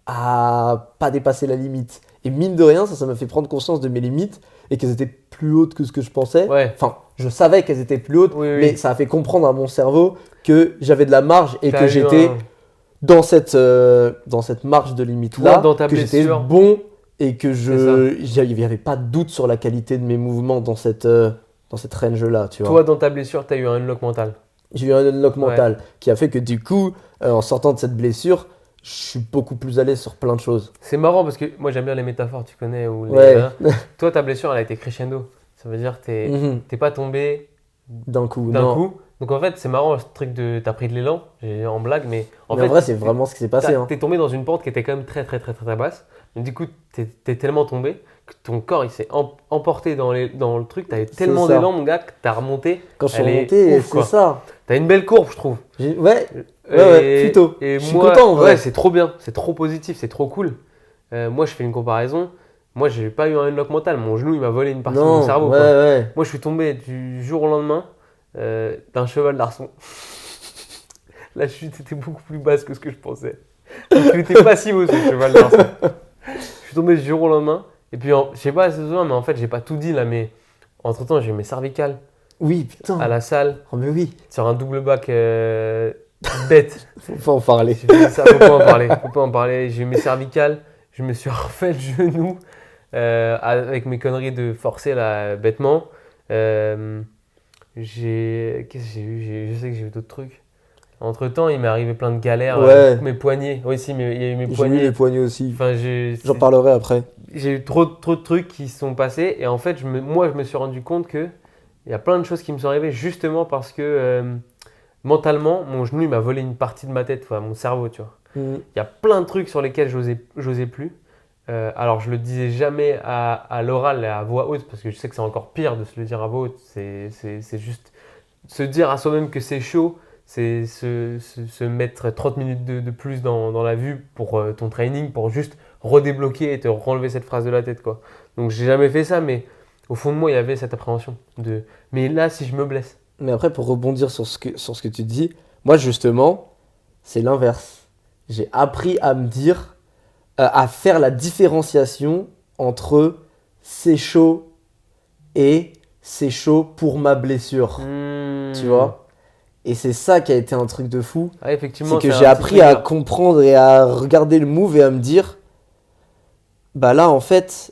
à pas dépasser la limite. Et mine de rien, ça m'a fait prendre conscience de mes limites et qu'elles étaient plus hautes que ce que je pensais. Ouais. Enfin, je savais qu'elles étaient plus hautes, Oui, oui. mais ça a fait comprendre à mon cerveau que j'avais de la marge et T'as que eu j'étais un- dans cette marge de limite Toi, là, dans ta que j'étais blessure. bon et que C'est il n'y avait pas de doute sur la qualité de mes mouvements dans cette range là, tu vois. Toi, dans ta blessure, t'as eu un unlock mental. J'ai eu un unlock Ouais. mental qui a fait que du coup, en sortant de cette blessure, je suis beaucoup plus à l'aise sur plein de choses. C'est marrant parce que moi, j'aime bien les métaphores, tu connais. Ou les, Ouais. hein. Toi, ta blessure, elle a été crescendo. Ça veut dire que Mhm. t'es pas tombé D'un coup, d'un non. coup. Donc en fait, c'est marrant ce truc de t'as pris de l'élan, en blague, mais en Mais fait, en vrai, c'est vraiment ce qui s'est passé. Hein. t'es tombé dans une pente qui était quand même très très très très, très basse. Donc du coup, t'es tellement tombé que ton corps il s'est emporté dans le truc. T'avais tellement ça. d'élan, mon gars, que t'as remonté. Quand je suis Elle est remonté, ouf, c'est quoi. ça. T'as une belle courbe, je trouve. Ouais, ouais, plutôt. Et Je suis moi, content en vrai. ouais, c'est trop bien, c'est trop positif, c'est trop cool. Moi, je fais une comparaison. Moi, j'ai pas eu un unlock mental. Mon genou, il m'a volé une partie de mon Non, cerveau, ouais, quoi. ouais. Moi, je suis tombé du jour au lendemain d'un cheval d'arçon. La chute était beaucoup plus basse que ce que je pensais. Donc, il était pas si beau, ce cheval d'arçon. Je suis tombé du jour au lendemain. Et puis, je sais pas si c'est besoin, mais en fait, j'ai pas tout dit là. Mais entre-temps, j'ai eu mes cervicales Oui, putain. à la salle Oh, mais oui, sur un double bac bête. faut pas en parler. J'ai fait ça, faut pas en parler. Faut pas en parler. J'ai eu mes cervicales. Je me suis refait le genou avec mes conneries de forcer là bêtement. Qu'est-ce que j'ai eu? Je sais que j'ai eu d'autres trucs. Entre-temps, il m'est arrivé plein de galères. Ouais. Mes poignets. Oui, si, mais il y a eu mes J'ai eu poignets. les poignets aussi. Enfin, J'en parlerai après. j'ai eu trop de trucs qui se sont passés. Et en fait, moi, je me suis rendu compte que il y a plein de choses qui me sont arrivées justement parce que mentalement, mon genou il m'a volé une partie de ma tête, enfin, mon cerveau, tu vois. Mhm. Il y a plein de trucs sur lesquels j'osais plus. Alors, je le disais jamais à l'oral et à voix haute parce que je sais que c'est encore pire de se le dire à voix haute. C'est juste se dire à soi-même que c'est chaud, c'est se mettre 30 minutes de plus dans la vue pour ton training, pour juste redébloquer et te renlever cette phrase de la tête, quoi. Donc, j'ai jamais fait ça, mais au fond de moi, il y avait cette appréhension de mais là, si je me blesse. Mais après, pour rebondir sur ce que tu dis, moi justement, c'est l'inverse. J'ai appris à me dire, à faire la différenciation entre c'est chaud et c'est chaud pour ma blessure. Tu vois? Et c'est ça qui a été un truc de fou. Ah, effectivement, C'est que un j'ai petit appris à trigger. comprendre et à regarder le move et à me dire, bah là en fait,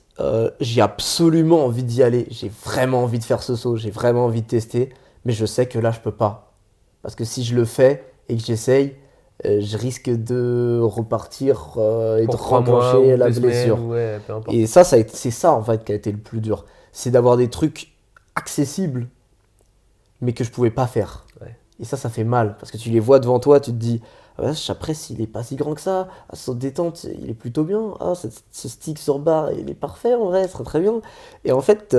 j'ai absolument envie d'y aller. J'ai vraiment envie de faire ce saut, j'ai vraiment envie de tester, mais je sais que là je peux pas. Parce que si je le fais et que j'essaye, je risque de repartir et Pour de 3 mois renclencher ou la 2 semaines, blessure. ouais, peu importe. Et ça c'est ça en fait qui a été le plus dur. C'est d'avoir des trucs accessibles, mais que je pouvais pas faire. Ouais. Et ça fait mal. Parce que tu les vois devant toi, tu te dis, ah ouais, après, il est pas si grand que ça. Ah, son détente, il est plutôt bien. Ah, ce stick sur barre, il est parfait en vrai, ce serait très bien. Et en fait,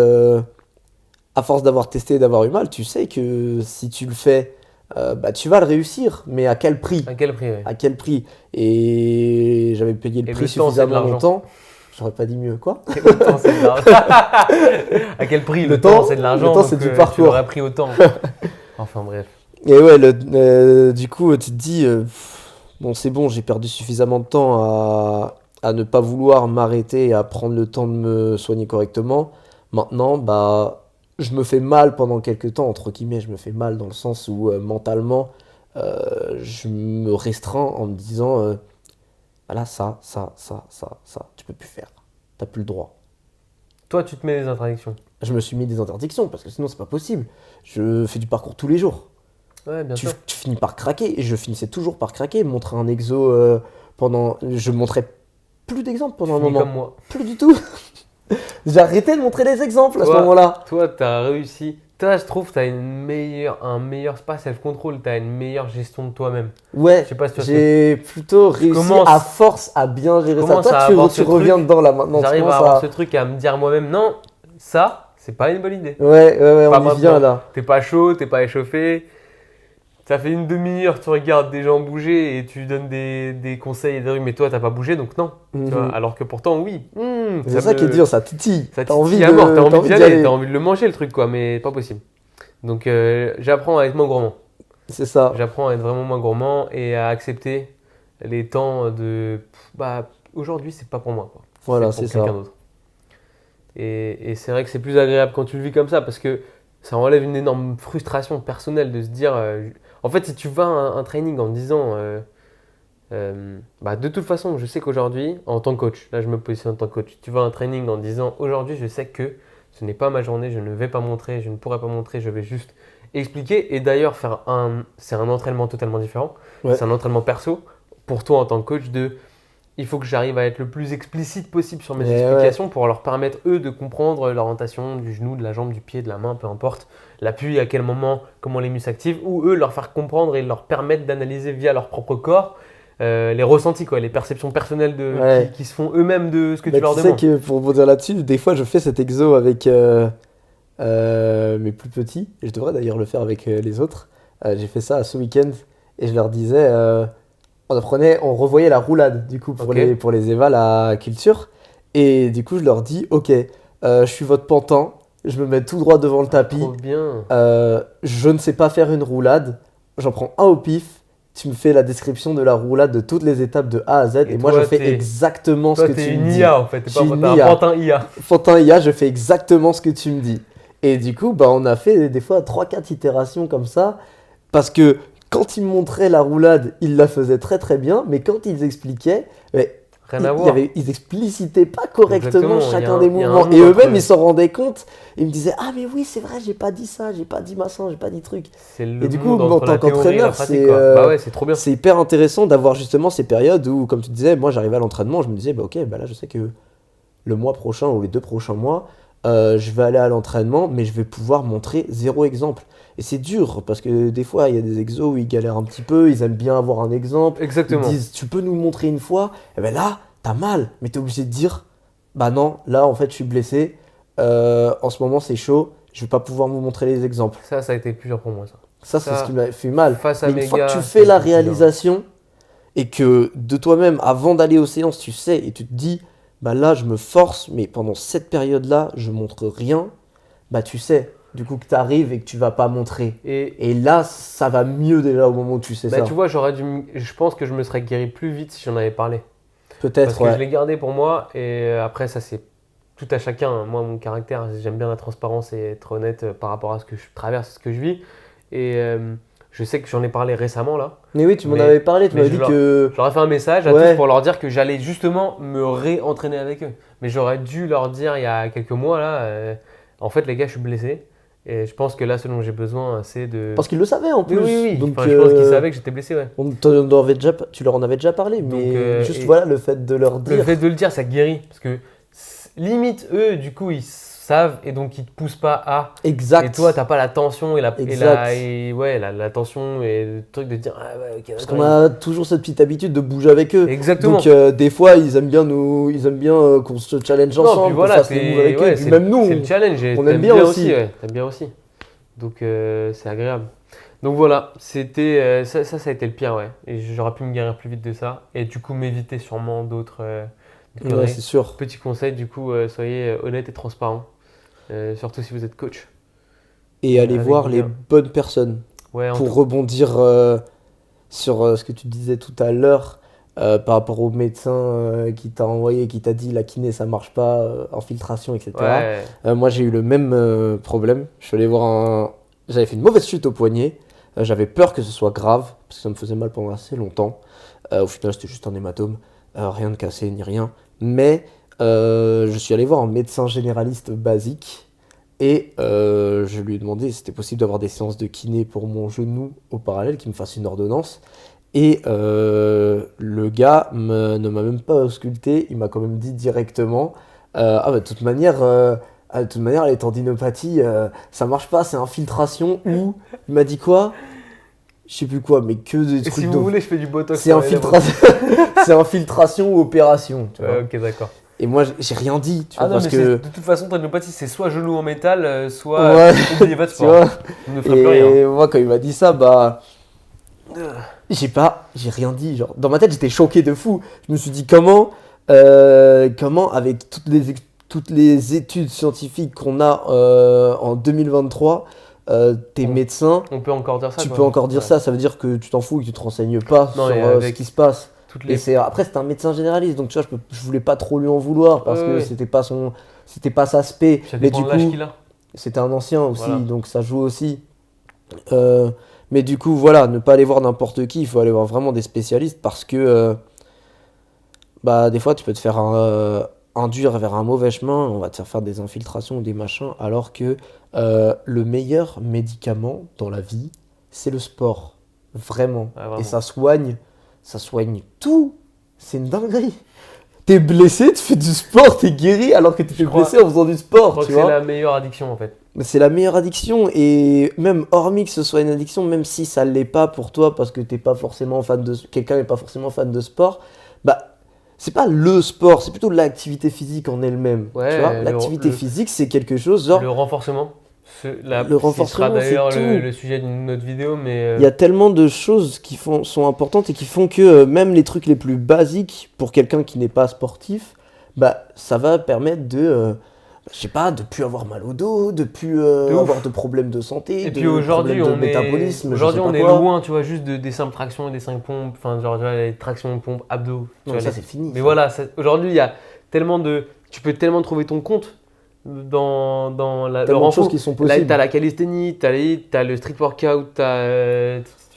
à force d'avoir testé et d'avoir eu mal, tu sais que si tu le fais, bah, tu vas le réussir. Mais à quel prix? À quel prix, ouais. À quel prix? Et j'avais payé le Et prix le temps, c'est de suffisamment l'argent. longtemps. J'aurais pas dit mieux, quoi? Le temps, c'est de l'argent. À quel prix? Le temps, c'est de l'argent. le temps, donc, c'est du tu parcours. l'aurais pris autant. Enfin, bref. Et ouais, du coup, tu te dis, bon, c'est bon, j'ai perdu suffisamment de temps à ne pas vouloir m'arrêter et à prendre le temps de me soigner correctement. Maintenant, bah, je me fais mal pendant quelques temps, entre guillemets, je me fais mal dans le sens où mentalement, je me restreins en me disant, voilà, ça, tu peux plus faire. T'as plus le droit. Toi, tu te mets des interdictions. Je me suis mis des interdictions parce que sinon, c'est pas possible. Je fais du parcours tous les jours. Ouais, bien sûr. Tu finis par craquer et je finissais toujours par craquer. Montrer un exo pendant. Je montrais plus d'exemples pendant un Finis moment. comme moi. Plus du tout. J'ai arrêté de montrer les exemples à ce Toi- moment-là. Toi, tu as réussi. Toi, je trouve que tu as un meilleur, c'est pas self-control, tu as une meilleure gestion de toi-même. Ouais, Je sais pas si tu vois j'ai plutôt réussi commences- à force à bien gérer ça. commences Toi, à tu, avoir tu ce reviens truc. dedans là maintenant. Tu J'arrive à commences avoir à. ce truc à me dire moi-même, non, ça, c'est pas une bonne idée. Ouais, Pas on y vient maintenant. là. T'es pas chaud, t'es pas échauffé. Ça fait une demi-heure, tu regardes des gens bouger et tu donnes des conseils et des trucs, mais toi, t'as pas bougé, donc non. Tu vois, Mhm. alors que pourtant, oui. C'est ça qui est dur, ça titille. Ça T'as envie titille de, à mort, t'as envie d'y aller, aller. t'as envie de le manger le truc, quoi, mais pas possible. Donc, j'apprends à être moins gourmand. C'est ça. J'apprends à être vraiment moins gourmand et à accepter les temps de. Bah, aujourd'hui, c'est pas pour moi, quoi. Voilà, C'est c'est pour ça. quelqu'un d'autre. Et c'est vrai que c'est plus agréable quand tu le vis comme ça parce que ça enlève une énorme frustration personnelle de se dire. En fait, si tu vas à un training en disant. Bah, de toute façon, je sais qu'aujourd'hui, en tant que coach, là je me positionne en tant que coach, tu vas à un training en disant aujourd'hui, je sais que ce n'est pas ma journée, je ne vais pas montrer, je ne pourrai pas montrer, je vais juste expliquer. Et d'ailleurs, c'est un entraînement totalement différent. Ouais. C'est un entraînement perso pour toi en tant que coach de. Il faut que j'arrive à être le plus explicite possible sur mes Eh explications pour leur permettre, eux, de comprendre l'orientation du genou, de la jambe, du pied, de la main, peu importe, l'appui, à quel moment, comment les muscles s'activent, ou eux, leur faire comprendre et leur permettre d'analyser via leur propre corps les ressentis, quoi, les perceptions personnelles Ouais. qui se font eux-mêmes de ce que Bah, tu leur tu sais demandes. que pour rebondir là-dessus, des fois je fais cet exo avec mes plus petits, et je devrais d'ailleurs le faire avec les autres. J'ai fait ça ce week-end et je leur disais, on revoyait la roulade du coup pour Ok. pour les évals à culture, et du coup je leur dis, ok, je suis votre pantin, je me mets tout droit devant le tapis, Trop bien. je ne sais pas faire une roulade, j'en prends un au pif. Tu me fais la description de la roulade de toutes les étapes de A à Z et moi toi, je fais t'es- exactement ce Toi, que t'es tu une me dis. IA en fait, t'es Je suis une un IA. pantin IA. Fantin IA, je fais exactement ce que tu me dis. Et du coup, bah, on a fait des fois 3-4 itérations comme ça. Parce que quand ils me montraient la roulade, ils la faisaient très très bien. Mais quand ils expliquaient, Rien à voir. ils explicitaient pas correctement Exactement, chacun des il y a un mouvements. monde Et eux-mêmes, entre- ils s'en rendaient compte. Ils me disaient, ah mais oui, c'est vrai, j'ai pas dit ça, j'ai pas dit machin, j'ai pas dit truc. C'est le Et du coup, monde en entre tant la théorie et la qu'entraîneur, pratique, c'est quoi. Bah ouais, c'est trop bien. c'est hyper intéressant d'avoir justement ces périodes où, comme tu disais, moi j'arrivais à l'entraînement, je me disais, bah ok, bah là je sais que le mois prochain ou les 2 prochains mois, je vais aller à l'entraînement, mais je vais pouvoir montrer zéro exemple. Et c'est dur parce que des fois, il y a des exos où ils galèrent un petit peu, ils aiment bien avoir un exemple. Ils Exactement. disent, tu peux nous montrer une fois, et ben là, t'as mal, mais t'es obligé de dire, bah non, là en fait je suis blessé, en ce moment c'est chaud, je vais pas pouvoir vous montrer les exemples. Ça a été le plus dur pour moi, ça. Ça, c'est Ça, ce qui m'a fait mal. face à Mais mes une fois gars, que tu c'est fais la le plus dur. réalisation et que de toi-même, avant d'aller aux séances, tu sais et tu te dis, bah là, je me force, mais pendant cette période-là, je montre rien, bah tu sais, du coup, que tu arrives et que tu vas pas montrer. Et Et là, ça va mieux déjà au moment où tu sais bah, ça. tu vois, je pense que je me serais guéri plus vite si j'en avais parlé. Parce Peut-être, que je ouais. l'ai gardé pour moi et après, ça c'est tout à chacun, hein. Moi, mon caractère, j'aime bien la transparence et être honnête par rapport à ce que je traverse, ce que je vis. Et je sais que j'en ai parlé récemment là. Mais oui, tu m'en Mais- avais parlé, tu mais m'avais je dit leur- que. Je leur ai fait un message à Ouais. tous pour leur dire que j'allais justement me réentraîner avec eux. Mais j'aurais dû leur dire il y a quelques mois là, en fait les gars, je suis blessé. Et je pense que là, ce dont j'ai besoin, c'est de. Parce qu'ils le savaient en Oui, plus. oui, oui. Donc, Enfin, je pense qu'ils savaient que j'étais blessé, ouais. tu leur en avais déjà parlé, Donc, mais juste et- voilà, le fait de leur Le dire. fait de le dire, ça guérit. Parce que limite, eux, du coup, ils savent et donc ils te poussent pas à. Exact. Et toi, t'as pas la tension et Exact. la tension et le truc de dire ah ouais, ok, Parce d'accord, qu'on a toujours cette petite habitude de bouger avec eux. Exactement. Donc des fois ils aiment bien qu'on se challenge Non, ensemble, puis voilà, qu'on fasse des moves avec eux. ouais, Puis même nous, c'est le challenge. Et on t'aimes aime bien aussi. Ouais, t'aimes bien aussi. Donc c'est agréable. Donc voilà, c'était ça a été le pire, ouais. Et j'aurais pu me guérir plus vite de ça. Et du coup, m'éviter sûrement d'autres ouais, conneries. c'est sûr. Petit conseil, du coup, soyez honnête et transparent. Surtout si vous êtes coach. Et aller Avec voir les bien. bonnes personnes. Ouais, Pour rebondir sur ce que tu disais tout à l'heure par rapport au médecin qui t'a envoyé, qui t'a dit la kiné ça marche pas, infiltration, etc. ouais. Moi j'ai eu le même problème. Je suis allé voir J'avais fait une mauvaise chute au poignet. J'avais peur que ce soit grave parce que ça me faisait mal pendant assez longtemps. Au final c'était juste un hématome, rien de cassé ni rien. Mais je suis allé voir un médecin généraliste basique et je lui ai demandé si c'était possible d'avoir des séances de kiné pour mon genou au parallèle, qu'il me fasse une ordonnance. Et le gars ne m'a même pas ausculté, il m'a quand même dit directement ah bah, de toute manière les tendinopathies ça marche pas, c'est infiltration ou il m'a dit quoi? Je sais plus quoi, mais que des Et trucs si vous voulez, je fais du botox. c'est c'est infiltration ou opération, tu vois. Ouais, ok, d'accord. Et moi j'ai rien dit, tu vois, Ah non, parce mais que de toute façon, tendinopathie, c'est soit genou en métal, soit ouais, oubliez pas de tu sport. vois. Vous ne ferez plus rien. Et moi quand il m'a dit ça, bah j'ai rien dit, genre dans ma tête j'étais choqué de fou. Je me suis dit comment avec toutes les études scientifiques qu'on a en 2023, t'es On- médecin, On peut encore dire ça, tu quoi. peux encore dire Ouais. ça veut dire que tu t'en fous et que tu te renseignes pas Non, sur et ce avec qui se passe. toutes Et les. après c'est un médecin généraliste, donc tu vois je voulais pas trop lui en vouloir parce Ouais, que ouais. c'était pas sa spé. Ça Mais dépend du de l'âge coup qu'il a. c'était un ancien aussi, Voilà. donc ça joue aussi. Euh, mais du coup, voilà, ne pas aller voir n'importe qui, il faut aller voir vraiment des spécialistes parce que bah, des fois, tu peux te faire induire vers un mauvais chemin, on va te faire des infiltrations ou des machins, alors que le meilleur médicament dans la vie, c'est le sport. Vraiment. Ouais, Et vraiment. ça soigne tout. C'est une dinguerie. T'es blessé, tu fais du sport, t'es guéri alors que t'étais crois- blessé en faisant du Je sport, crois tu que c'est vois. la meilleure addiction en fait. Mais c'est la meilleure addiction et même hormis que ce soit une addiction, même si ça l'est pas pour toi parce que t'es pas forcément fan de quelqu'un n'est pas forcément fan de sport, bah c'est pas le sport, c'est plutôt l'activité physique en elle-même. Ouais, Tu vois, l'activité physique c'est quelque chose genre Le renforcement. le renforcement, Ce sera d'ailleurs c'est tout. le sujet d'une autre vidéo, mais Il y a tellement de choses qui sont importantes et qui font que même les trucs les plus basiques pour quelqu'un qui n'est pas sportif, bah ça va permettre je sais pas, de plus avoir mal au dos, de plus De ouf. avoir de problèmes de santé, et de puis aujourd'hui problèmes de on est métabolisme, je sais aujourd'hui pas on est quoi. loin, tu vois, juste des simples tractions et des 5 pompes, enfin genre tu vois, les tractions, pompes, abdos, tu Non, vois, ça les- c'est fini. Mais ça. voilà, aujourd'hui il y a tellement tu peux tellement trouver ton compte le Tellement de renfort. choses qui sont Là, possibles. t'as la calisthénie, t'as le street workout,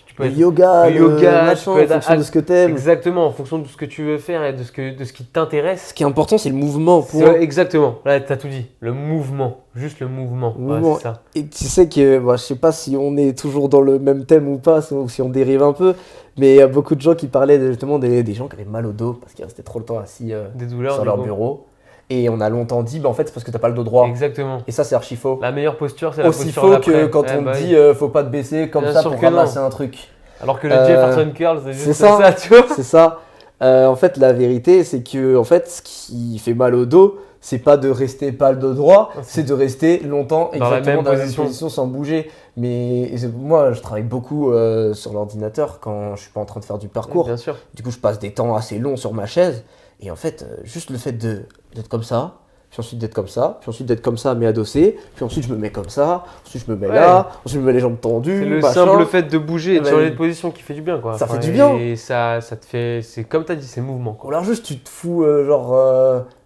tu peux Le être- yoga, le yoga, machin, tu peux en être fonction de ce que t'aimes. exactement en fonction de ce que tu veux faire et de ce qui t'intéresse. Ce qui est important, c'est le mouvement. C'est- Point. Exactement, là t'as tout dit, le mouvement, juste le mouvement. Le Ouais, mouvement. c'est ça. Et tu sais que, je sais pas si on est toujours dans le même thème ou pas, ou si on dérive un peu, mais il y a beaucoup de gens qui parlaient justement des gens qui avaient mal au dos parce qu'ils restaient trop longtemps assis Des douleurs sur du leur coup. bureau. Et on a longtemps dit, en fait, c'est parce que t'as pas le dos droit. Exactement. Et ça, c'est archi faux. La meilleure posture, c'est la Aussi posture faux d'après. que quand Ouais, on bah te oui. dit faut pas te baisser comme Bien ça sûr pour que non. ramasser un truc. Alors que le Euh, Jefferson curl, c'est juste c'est ça. ça, tu vois. C'est ça. En fait, la vérité, c'est que en fait, ce qui fait mal au dos, c'est pas de rester pas le dos droit, c'est de rester longtemps Dans la exactement même dans la même position. position sans bouger. Mais moi, je travaille beaucoup sur l'ordinateur quand je suis pas en train de faire du parcours. Bien sûr. Du coup, je passe des temps assez longs sur ma chaise. Et en fait, juste le fait d'être comme ça, puis ensuite d'être comme ça, puis ensuite d'être comme ça mais adossé, puis ensuite je me mets comme ça, ensuite je me mets Ouais. là, ensuite je me mets les jambes tendues, C'est le machin. simple fait de bouger et de Ouais. changer de position qui fait du bien, quoi. Ça fait du bien. Et ça te fait, c'est comme t'as dit, c'est mouvement, Ou quoi. alors juste tu te fous,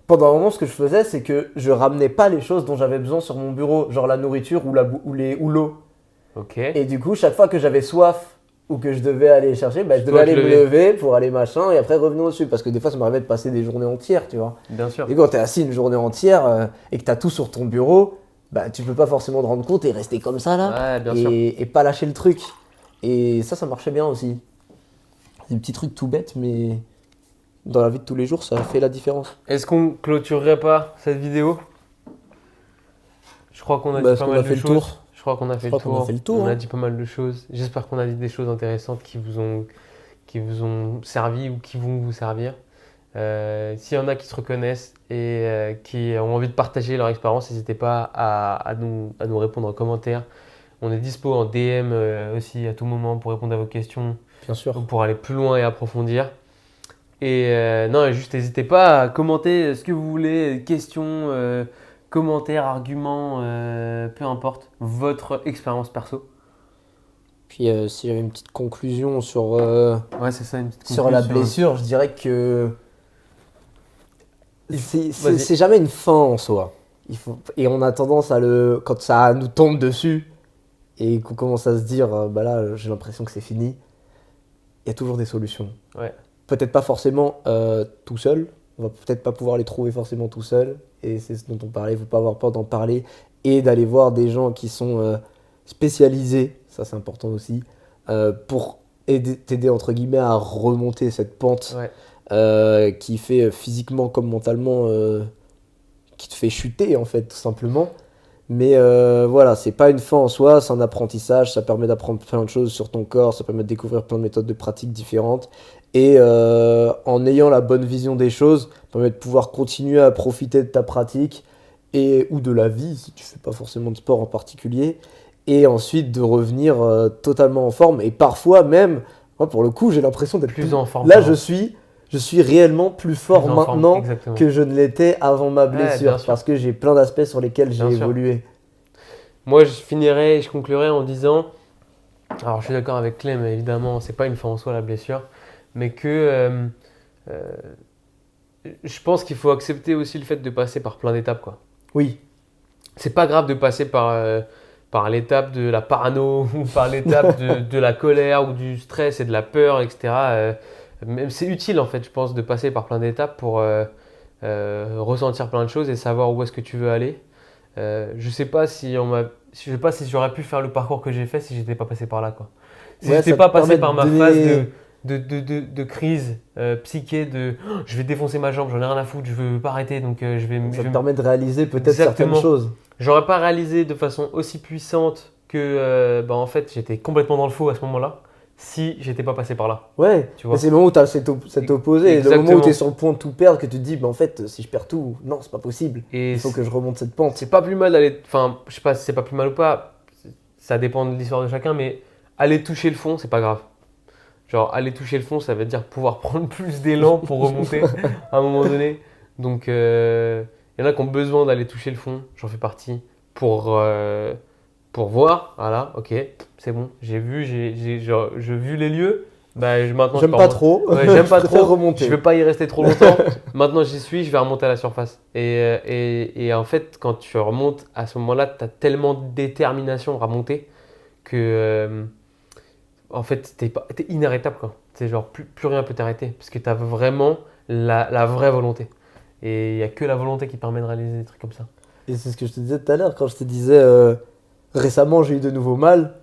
pendant un moment ce que je faisais c'est que je ramenais pas les choses dont j'avais besoin sur mon bureau, genre la nourriture ou l'eau. Ok. Et du coup chaque fois que j'avais soif ou que je devais aller chercher, je devais dois te aller me lever. lever pour aller machin et après revenir dessus. Parce que des fois ça m'arrivait de passer des journées entières, tu vois. Bien sûr. Et quand t'es assis une journée entière et que t'as tout sur ton bureau, tu peux pas forcément te rendre compte et rester comme ça là. Ouais, bien sûr. Et pas lâcher le truc. Et ça marchait bien aussi. Des petits trucs tout bêtes, mais dans la vie de tous les jours, ça fait la différence. Est-ce qu'on clôturerait pas cette vidéo? Je crois qu'on a dit Est-ce pas qu'on mal a de fait le choses. tour? Je crois qu'on a fait Je crois le qu'on a tour. fait le tour, On a hein. dit pas mal de choses. J'espère qu'on a dit des choses intéressantes qui vous ont servi ou qui vont vous servir. S'il y en a qui se reconnaissent et qui ont envie de partager leur expérience, n'hésitez pas à nous répondre en commentaire. On est dispo en DM aussi à tout moment pour répondre à vos questions, Bien sûr. ou pour aller plus loin et approfondir. Et non, juste n'hésitez pas à commenter ce que vous voulez, questions, commentaires, arguments, peu importe, votre expérience perso. Puis si j'avais une petite conclusion sur, Ouais, c'est ça, une petite sur la conclusion. blessure, je dirais que Vas-y. c'est jamais une fin en soi. Et on a tendance quand ça nous tombe dessus et qu'on commence à se dire, là, j'ai l'impression que c'est fini, il y a toujours des solutions. Ouais. Peut-être pas forcément tout seul, on va peut-être pas pouvoir les trouver forcément tout seul. Et c'est ce dont on parlait, il ne faut pas avoir peur d'en parler et d'aller voir des gens qui sont spécialisés, ça c'est important aussi, pour t'aider entre guillemets à remonter cette pente Ouais. qui fait physiquement comme mentalement, qui te fait chuter en fait tout simplement. Mais voilà, c'est pas une fin en soi, c'est un apprentissage, ça permet d'apprendre plein de choses sur ton corps, ça permet de découvrir plein de méthodes de pratique différentes. Et en ayant la bonne vision des choses, ça permet de pouvoir continuer à profiter de ta pratique ou de la vie, si tu fais pas forcément de sport en particulier. Et ensuite de revenir totalement en forme. Et parfois même, moi pour le coup, j'ai l'impression d'être Plus en forme. Là, pardon. je suis réellement plus fort Plus en forme, maintenant exactement. que je ne l'étais avant ma Ouais, blessure, bien sûr. parce que j'ai plein d'aspects sur lesquels j'ai Bien sûr. évolué. Moi, je conclurai en disant, alors je suis d'accord avec Clem, évidemment, c'est pas une fin en soi la blessure, mais que euh, je pense qu'il faut accepter aussi le fait de passer par plein d'étapes, quoi. Oui, C'est pas grave de passer par l'étape de la parano ou par l'étape de la colère ou du stress et de la peur, etc. Même c'est utile en fait, je pense, de passer par plein d'étapes pour ressentir plein de choses et savoir où est-ce que tu veux aller. Je sais pas si je sais pas si j'aurais pu faire le parcours que j'ai fait si j'étais pas passé par là, quoi. Si ouais, j'étais ça pas te permet passé par de ma phase donner. de crise psyché, de oh, je vais défoncer ma jambe, j'en ai rien à foutre, je veux pas arrêter, donc Ça je te vais permet de réaliser peut-être certaines exactement. choses. J'aurais pas réalisé de façon aussi puissante que en fait j'étais complètement dans le faux à ce moment-là si j'étais pas passé par là, Ouais, tu mais vois. c'est le moment où tu as cet opposé, et le moment où tu es Exactement. sur le point de tout perdre, que tu te dis, bah, en fait, si je perds tout, non, c'est pas possible. Et Il faut que je remonte cette pente. c'est pas plus mal d'aller, enfin je sais pas si c'est pas plus mal ou pas, ça dépend de l'histoire de chacun, mais aller toucher le fond c'est pas grave. Genre aller toucher le fond ça veut dire pouvoir prendre plus d'élan pour remonter à un moment donné. Donc il y en a qui ont besoin d'aller toucher le fond, j'en fais partie, pour voir, voilà, ok, c'est bon, j'ai vu, j'ai vu les lieux, bah, maintenant je J'aime peux pas trop, Ouais, j'aime je pas préfère trop, je remonter. vais pas y rester trop longtemps, maintenant j'y suis, je vais remonter à la surface. Et en fait, quand tu remontes, à ce moment-là, tu as tellement de détermination à remonter que, en fait, t'es inarrêtable, quoi. C'est genre, plus rien peut t'arrêter, parce que tu as vraiment la vraie volonté. Et il n'y a que la volonté qui permet de réaliser des trucs comme ça. Et c'est ce que je te disais tout à l'heure, quand je te disais, récemment, j'ai eu de nouveau mal,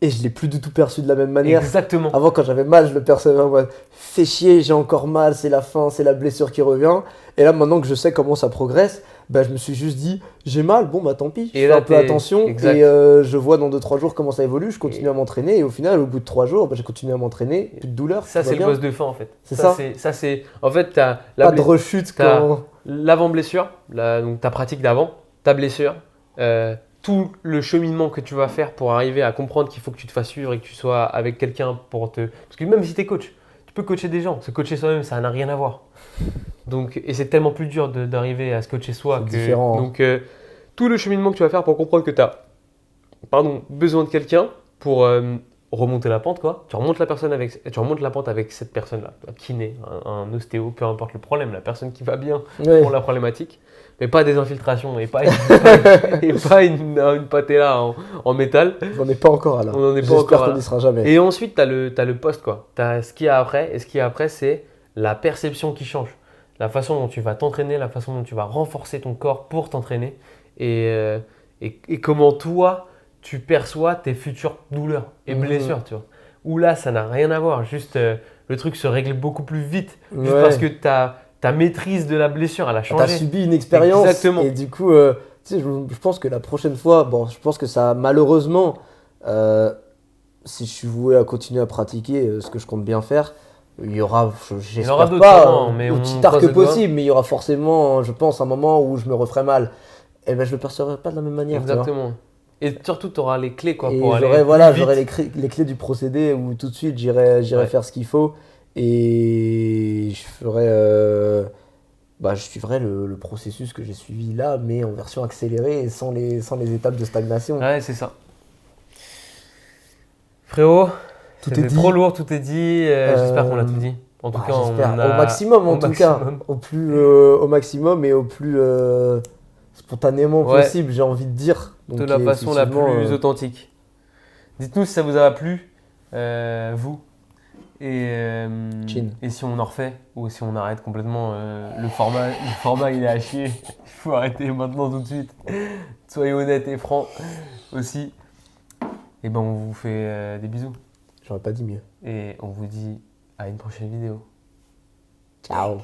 et je l'ai plus du tout perçu de la même manière. Exactement. Avant, quand j'avais mal, je le percevais en mode fais chier, j'ai encore mal, c'est la fin, c'est la blessure qui revient. Et là, maintenant que je sais comment ça progresse, bah, je me suis juste dit j'ai mal, bon bah tant pis, je Et fais là, un peu attention exact. et je vois dans 2-3 jours comment ça évolue, je continue Et- à m'entraîner et au final, au bout de 3 jours, bah, j'ai continué à m'entraîner, plus de douleur, Ça, tout va c'est le bien. boss de fin, en fait. C'est ça. En fait, tu as Pas de rechute t'as quand. l'avant-blessure, donc ta pratique d'avant, ta blessure, tout le cheminement que tu vas faire pour arriver à comprendre qu'il faut que tu te fasses suivre et que tu sois avec quelqu'un pour te. Parce que même si tu es coach, tu peux coacher des gens. Se coacher soi-même, ça n'a rien à voir. Donc, et c'est tellement plus dur d'arriver à se coacher soi C'est que. différent, hein. Donc, tout le cheminement que tu vas faire pour comprendre que tu as besoin de quelqu'un pour remonter la pente, quoi. Tu remontes la pente avec cette personne-là, un kiné, un ostéo, peu importe le problème, la personne qui va bien Ouais. pour la problématique, mais pas des infiltrations et pas une patella en métal. J'en ai pas encore à là. On n'en est pas J'espère encore qu'on là. n'y sera jamais. Et ensuite, tu as le post, quoi. Tu as ce qu'il y a après, et ce qu'il y a après, c'est la perception qui change. La façon dont tu vas t'entraîner, la façon dont tu vas renforcer ton corps pour t'entraîner, et comment toi, tu perçois tes futures douleurs et Mhm. blessures, tu vois. Où là, ça n'a rien à voir. Juste, le truc se règle beaucoup plus vite. Juste Ouais. parce que ta maîtrise de la blessure, elle a T'as changé. subi une expérience Exactement. et du coup, tu sais, je pense que la prochaine fois, bon, je pense que ça, malheureusement, si je suis voué à continuer à pratiquer ce que je compte bien faire, il y aura, Il y en j'espère aura d'autres, pas, sûrement, mais on aussi tard croise que les doigts. possible, mais il y aura forcément, je pense, un moment où je me referai mal. Et ben, je le percevrai pas de la même manière, tu vois. Exactement. Et surtout, tu auras les clés, quoi, Et pour aller j'aurai, plus voilà, vite. j'aurai les clés du procédé où tout de suite j'irai Ouais. faire ce qu'il faut et je ferai, bah, je suivrai le processus que j'ai suivi là, mais en version accélérée et sans les étapes de stagnation. Ouais, c'est ça. Frérot, Tout est c'était dit. trop lourd, tout est dit. J'espère qu'on l'a tout dit. En tout Bah, cas, j'espère on a au maximum au en tout cas, maximum. au maximum et au plus spontanément Ouais. possible, j'ai envie de dire. De Donc, la façon la effectivement, plus authentique. Dites-nous si ça vous a plu, vous. Chin. Et si on en refait, ou si on arrête complètement, le format il est à chier. Il faut arrêter maintenant tout de suite. Soyez honnêtes et francs aussi. Et ben on vous fait des bisous. J'aurais pas dit mieux. Et on vous dit à une prochaine vidéo. Ciao.